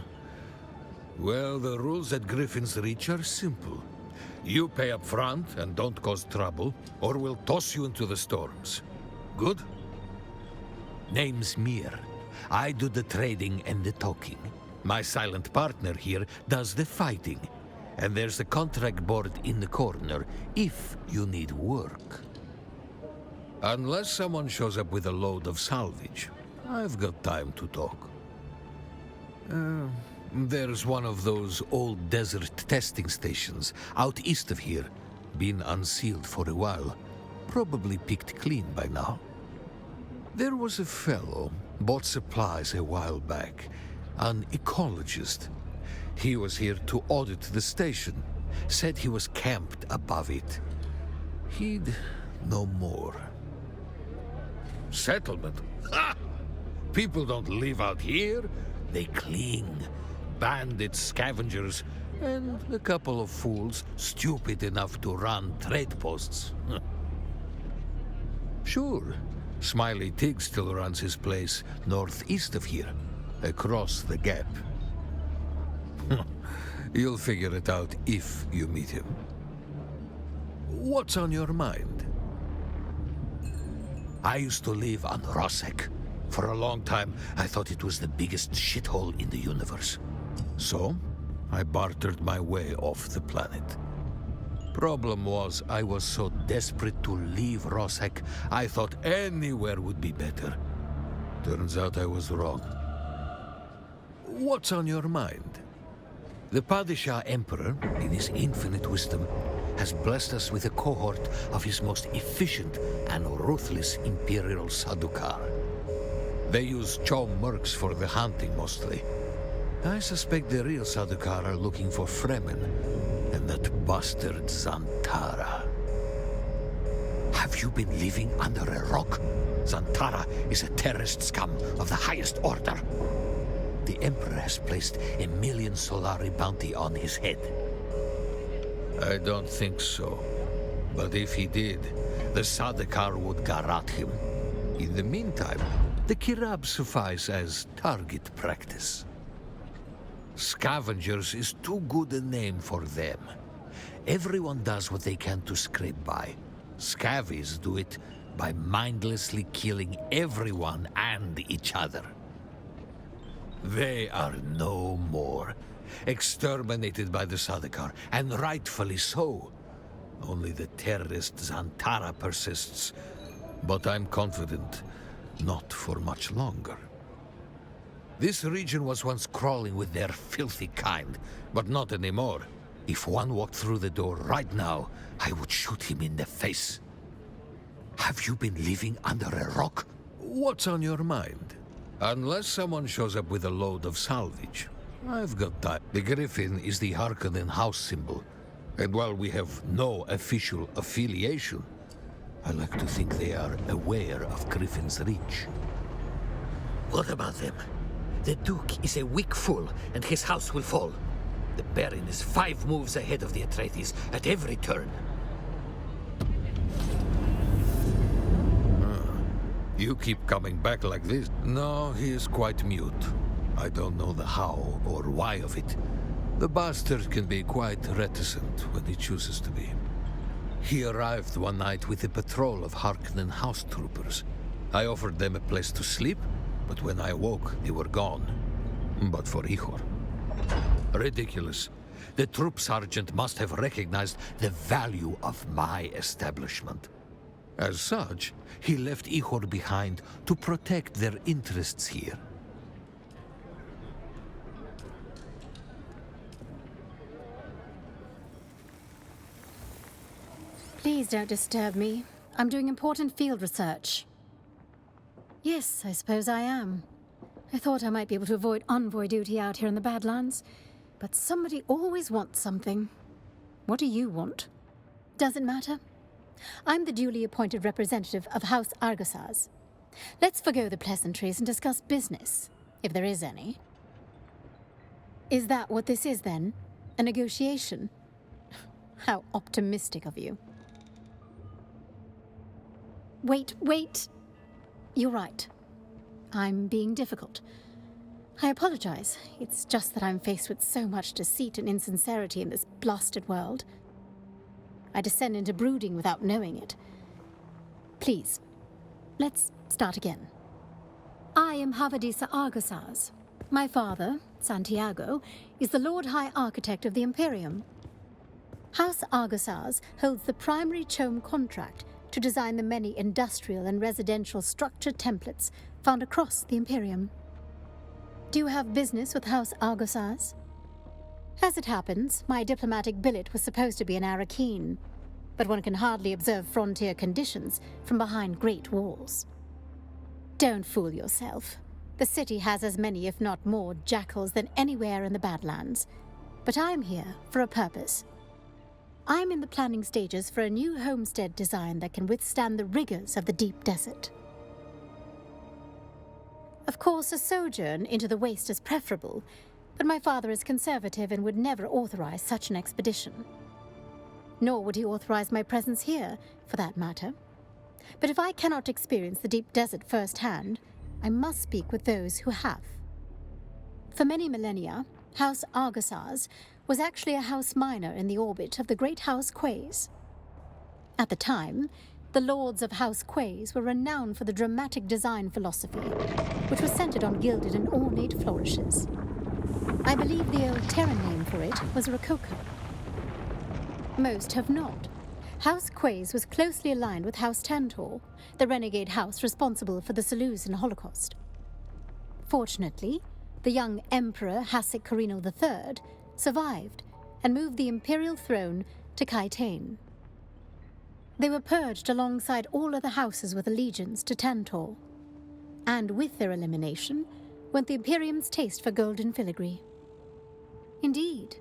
Well, the rules at Griffin's Reach are simple. You pay up front and don't cause trouble, or we'll toss you into the storms. Good? Name's Mir. I do the trading and the talking. My silent partner here does the fighting. And there's the contract board in the corner, if you need work. Unless someone shows up with a load of salvage, I've got time to talk. There's one of those old desert testing stations out east of here. Been unsealed for a while. Probably picked clean by now. There was a fellow, bought supplies a while back. An ecologist. He was here to audit the station. Said he was camped above it. He'd know more. Settlement? Ha! People don't live out here. They cling. Bandit scavengers, and a couple of fools stupid enough to run trade posts. Sure, Smiley Tig still runs his place northeast of here, across the gap. You'll figure it out if you meet him. What's on your mind? I used to live on Rosek. For a long time, I thought it was the biggest shithole in the universe. So, I bartered my way off the planet. Problem was, I was so desperate to leave Rosek, I thought anywhere would be better. Turns out I was wrong. What's on your mind? The Padishah Emperor, in his infinite wisdom, has blessed us with a cohort of his most efficient and ruthless Imperial Sadukar. They use Chom mercs for the hunting mostly. I suspect the real Sadukar are looking for Fremen, and that bastard Zantara. Have you been living under a rock? Zantara is a terrorist scum of the highest order. The Emperor has placed a 1,000,000 Solari bounty on his head. I don't think so. But if he did, the Sadukar would garrote him. In the meantime, the Kirab suffice as target practice. Scavengers is too good a name for them. Everyone does what they can to scrape by. Scavies do it by mindlessly killing everyone and each other. They are no more. Exterminated by the Sadukar, and rightfully so. Only the terrorist Zantara persists. But I'm confident, not for much longer. This region was once crawling with their filthy kind, but not anymore. If one walked through the door right now, I would shoot him in the face. Have you been living under a rock? What's on your mind? Unless someone shows up with a load of salvage. I've got time. The Griffin is the Harkonnen house symbol. And while we have no official affiliation, I like to think they are aware of Griffin's reach. What about them? The Duke is a weak fool, and his house will fall. The Baron is 5 moves ahead of the Atreides at every turn. You keep coming back like this. No, he is quite mute. I don't know the how or why of it. The bastard can be quite reticent when he chooses to be. He arrived one night with a patrol of Harkonnen house troopers. I offered them a place to sleep, but when I awoke, they were gone. But for Ihor. Ridiculous. The troop sergeant must have recognized the value of my establishment. As such, he left Ihor behind to protect their interests here. Please don't disturb me. I'm doing important field research. Yes, I suppose I am. I thought I might be able to avoid envoy duty out here in the Badlands, but somebody always wants something. What do you want? Does it matter? I'm the duly appointed representative of House Argosaz. Let's forgo the pleasantries and discuss business, if there is any. Is that what this is, then? A negotiation? How optimistic of you. Wait. You're right. I'm being difficult. I apologize. It's just that I'm faced with so much deceit and insincerity in this blasted world. I descend into brooding without knowing it. Please, let's start again. I am Havadisa Argosaz. My father, Santiago, is the Lord High Architect of the Imperium. House Argosaz holds the primary Chom contract to design the many industrial and residential structure templates found across the Imperium. Do you have business with House Argosaz? As it happens, my diplomatic billet was supposed to be in Arrakis, but one can hardly observe frontier conditions from behind great walls. Don't fool yourself. The city has as many, if not more, jackals than anywhere in the Badlands. But I'm here for a purpose. I'm in the planning stages for a new homestead design that can withstand the rigors of the deep desert. Of course, a sojourn into the waste is preferable, but my father is conservative and would never authorize such an expedition. Nor would he authorize my presence here, for that matter. But if I cannot experience the deep desert firsthand, I must speak with those who have. For many millennia, House Argasaz was actually a house minor in the orbit of the great House Quays. At the time, the lords of House Quays were renowned for the dramatic design philosophy, which was centered on gilded and ornate flourishes. I believe the old Terran name for it was Rococo. Most have not. House Quays was closely aligned with House Tantor, the renegade house responsible for the Seleucian Holocaust. Fortunately, the young Emperor Hasek Carino III survived and moved the imperial throne to Kaitain. They were purged alongside all other houses with allegiance to Tantor. And with their elimination went the Imperium's taste for golden filigree. Indeed,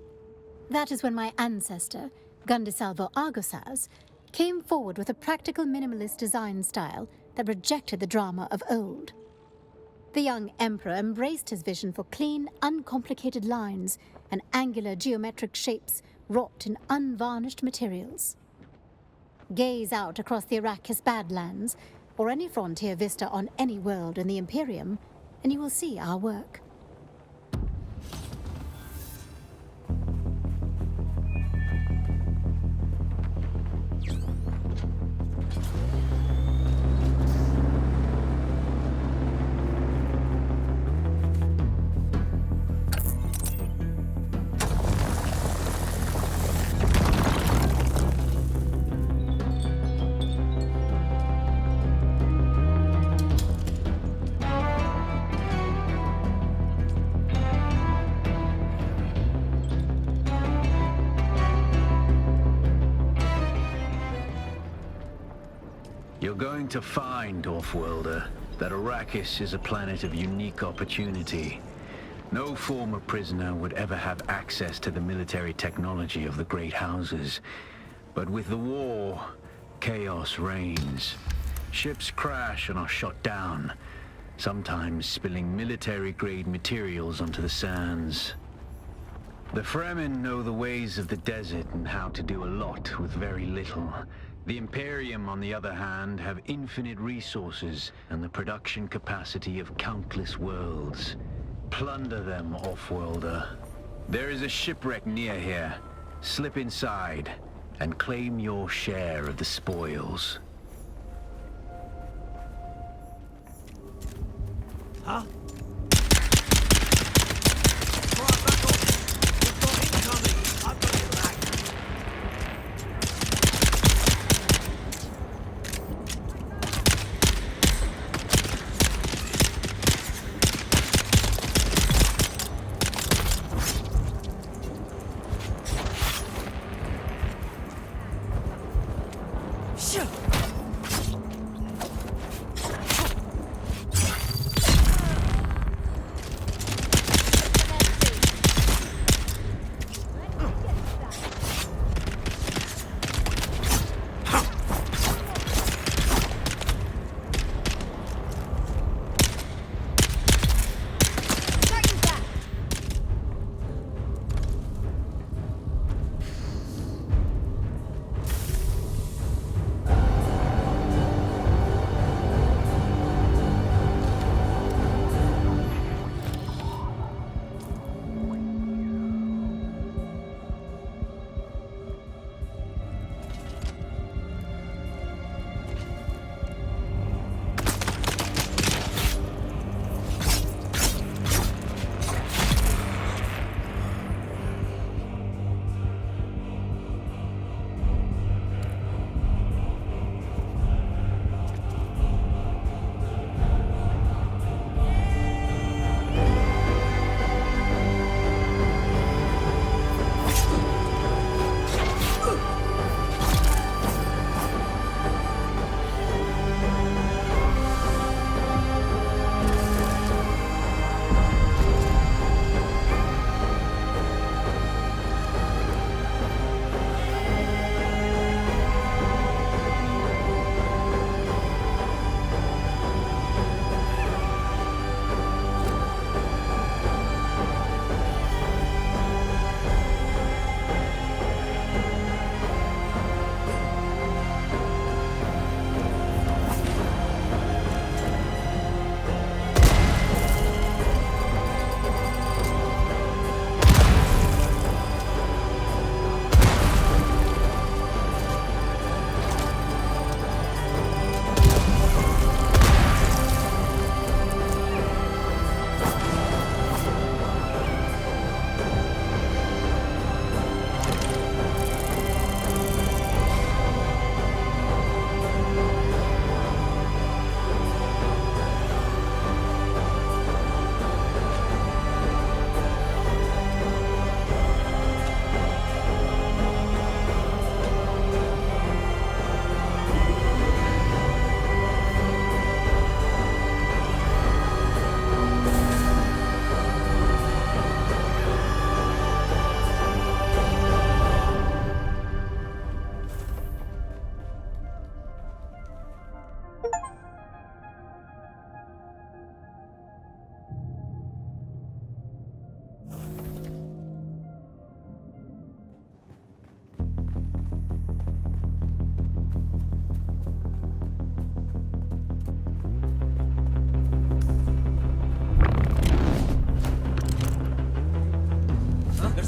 that is when my ancestor, Gundisalvo Argosaz, came forward with a practical minimalist design style that rejected the drama of old. The young emperor embraced his vision for clean, uncomplicated lines and angular geometric shapes wrought in unvarnished materials. Gaze out across the Arrakis Badlands, or any frontier vista on any world in the Imperium, and you will see our work. You're going to find, Offworlder, that Arrakis is a planet of unique opportunity. No former prisoner would ever have access to the military technology of the great houses. But with the war, chaos reigns. Ships crash and are shot down, sometimes spilling military-grade materials onto the sands. The Fremen know the ways of the desert and how to do a lot with very little. The Imperium, on the other hand, have infinite resources and the production capacity of countless worlds. Plunder them, Offworlder. There is a shipwreck near here. Slip inside and claim your share of the spoils. Huh?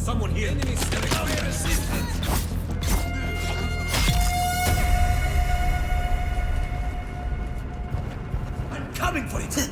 someone here. Enemy sending out their assistance. I'm coming for it.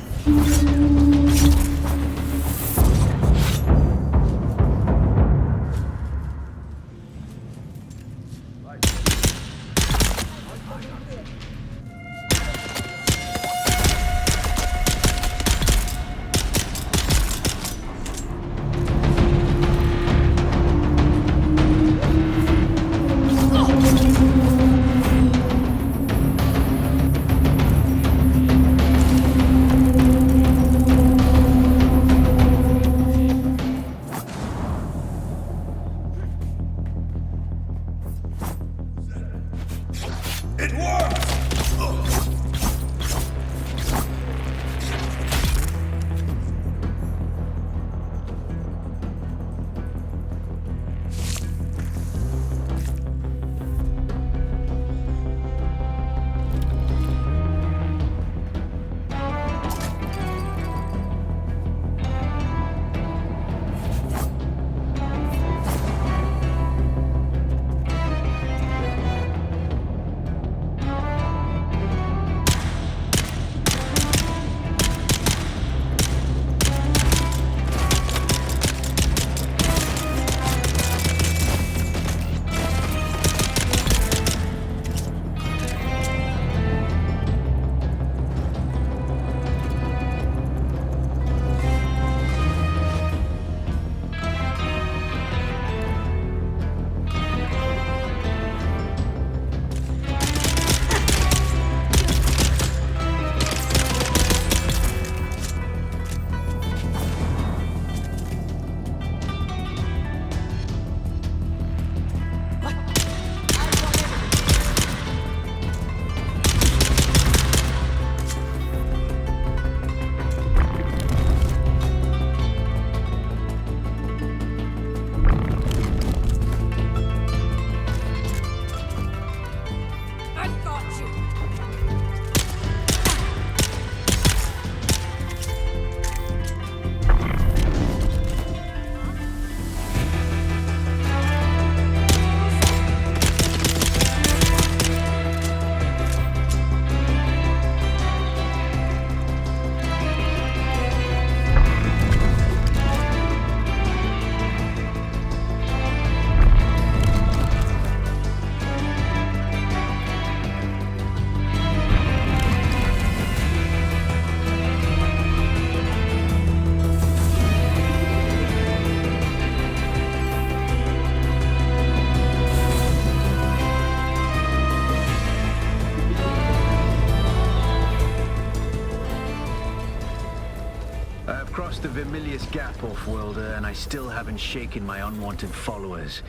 The Vermilius Gap off-worlder, and I still haven't shaken my unwanted followers.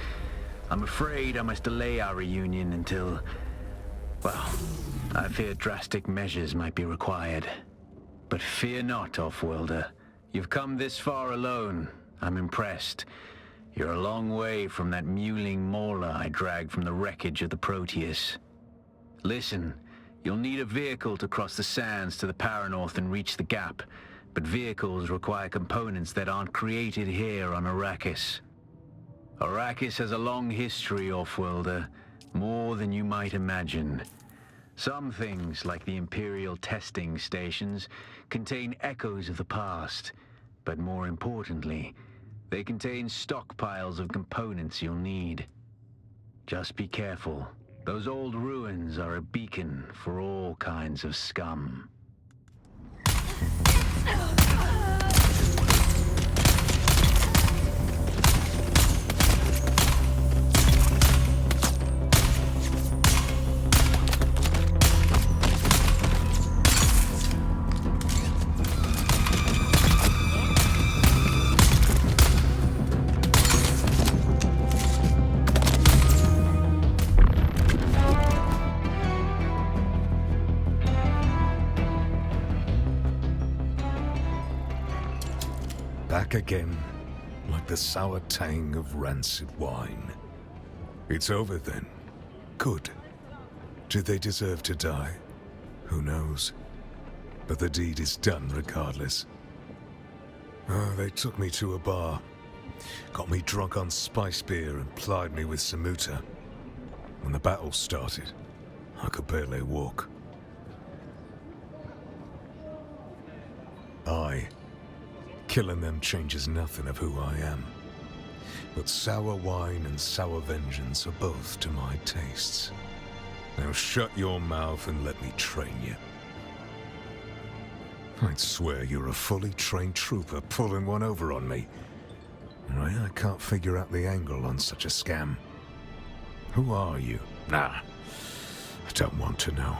I'm afraid I must delay our reunion until... well, I fear drastic measures might be required. But fear not, off-worlder. You've come this far alone. I'm impressed. You're a long way from that mewling mauler I dragged from the wreckage of the Proteus. Listen, you'll need a vehicle to cross the sands to the Paranorth and reach the Gap. But vehicles require components that aren't created here on Arrakis. Arrakis has a long history, off-worlder, more than you might imagine. Some things, like the Imperial testing stations, contain echoes of the past, but more importantly, they contain stockpiles of components you'll need. Just be careful. Those old ruins are a beacon for all kinds of scum. Back again, like the sour tang of rancid wine. It's over then. Good. Did they deserve to die? Who knows? But the deed is done regardless. Oh, they took me to a bar. Got me drunk on spice beer and plied me with Samuta. When the battle started, I could barely walk. Killing them changes nothing of who I am. But sour wine and sour vengeance are both to my tastes. Now shut your mouth and let me train you. I'd swear you're a fully trained trooper pulling one over on me. I can't figure out the angle on such a scam. Who are you? Nah, I don't want to know.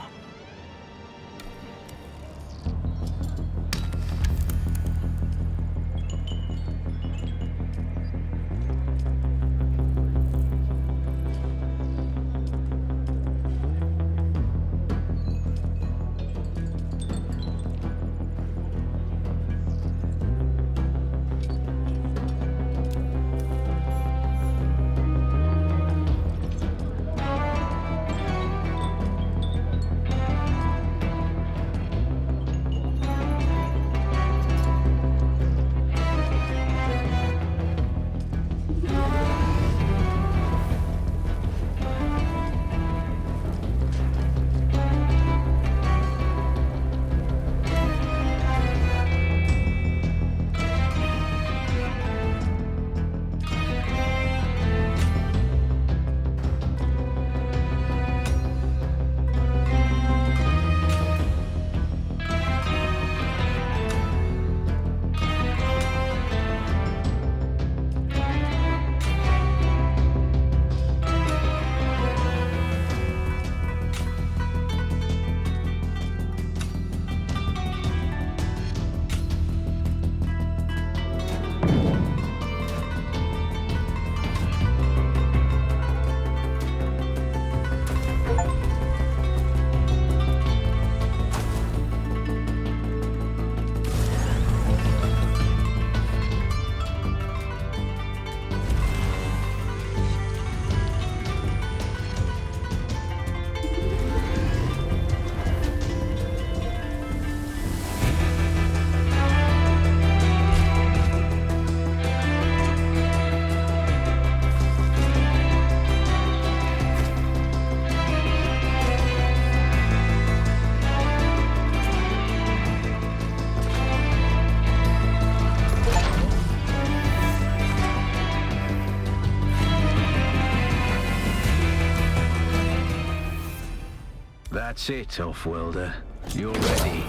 That's it, Off-Worlder. You're ready.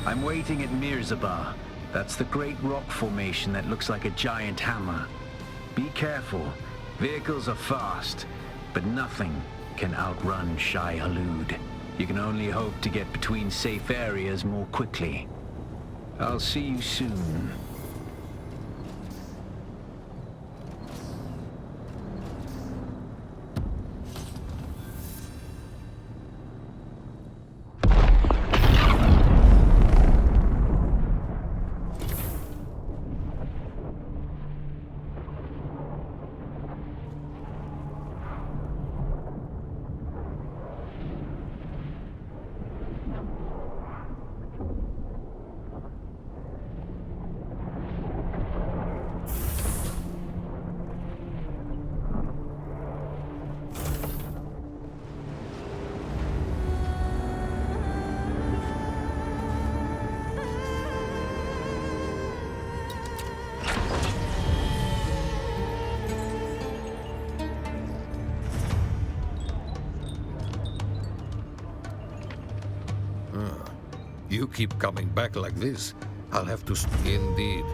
I'm waiting at Mirzabar. That's the great rock formation that looks like a giant hammer. Be careful. Vehicles are fast, but nothing can outrun Shai Hulud. You can only hope to get between safe areas more quickly. I'll see you soon. You keep coming back like this, I'll have to... Indeed.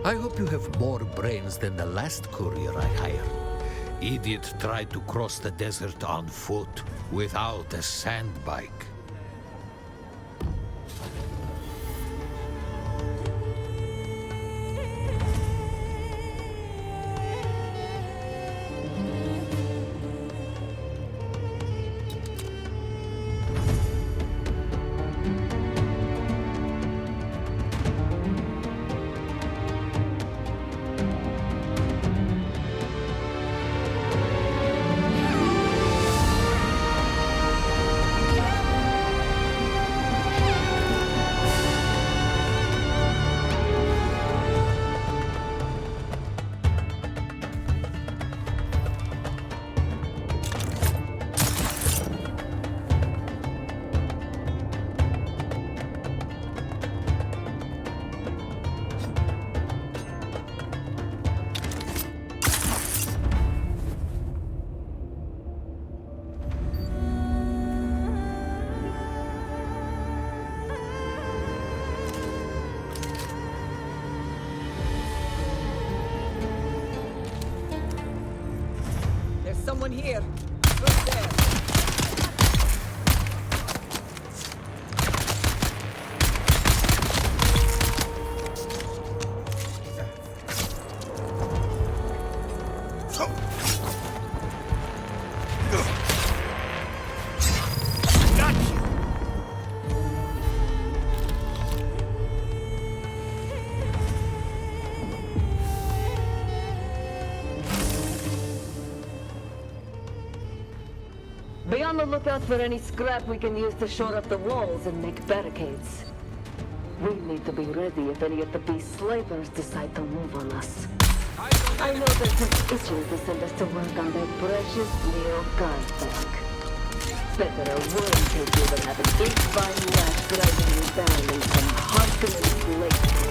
I hope you have more brains than the last courier I hired. Idiot tried to cross the desert on foot, without a sand bike. There's someone here. Right there. Be on the lookout for any scrap we can use to shore up the walls and make barricades. We need to be ready if any of the beast slavers decide to move on us. I know they're just itching to send us to work on their precious little carve. Better a worm take you than have a big fine rat driving you down in some hardening slave.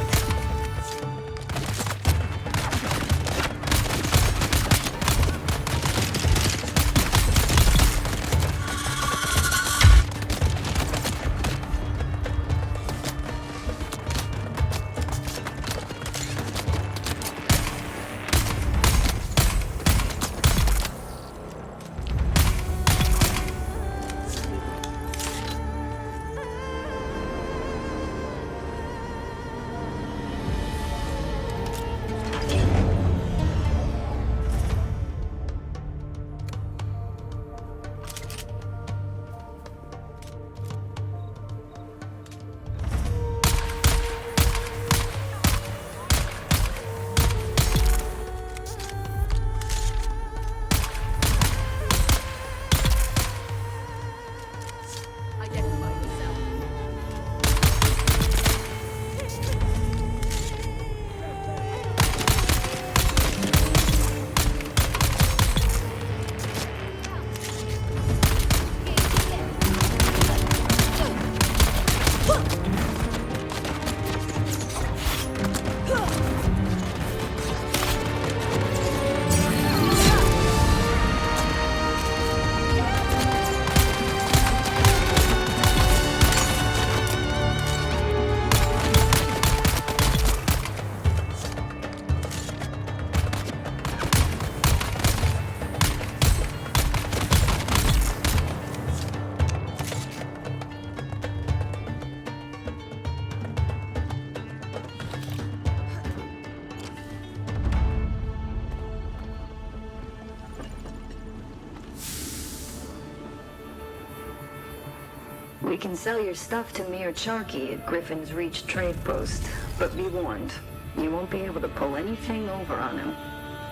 We can sell your stuff to Mir Charky at Griffin's Reach trade post, but be warned, you won't be able to pull anything over on him.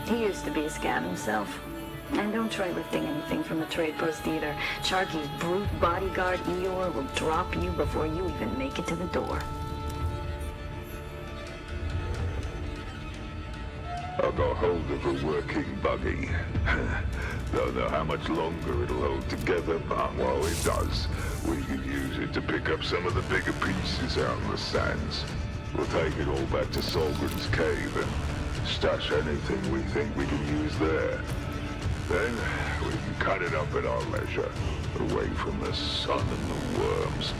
He used to be a scav himself. And don't try lifting anything from the trade post either. Charky's brute bodyguard Eeyore will drop you before you even make it to the door. I got hold of a working buggy. Don't know how much longer it'll hold together, but while it does, we can use it to pick up some of the bigger pieces out in the sands. We'll take it all back to Solgren's cave and stash anything we think we can use there. Then we can cut it up at our leisure, away from the sun and the worms.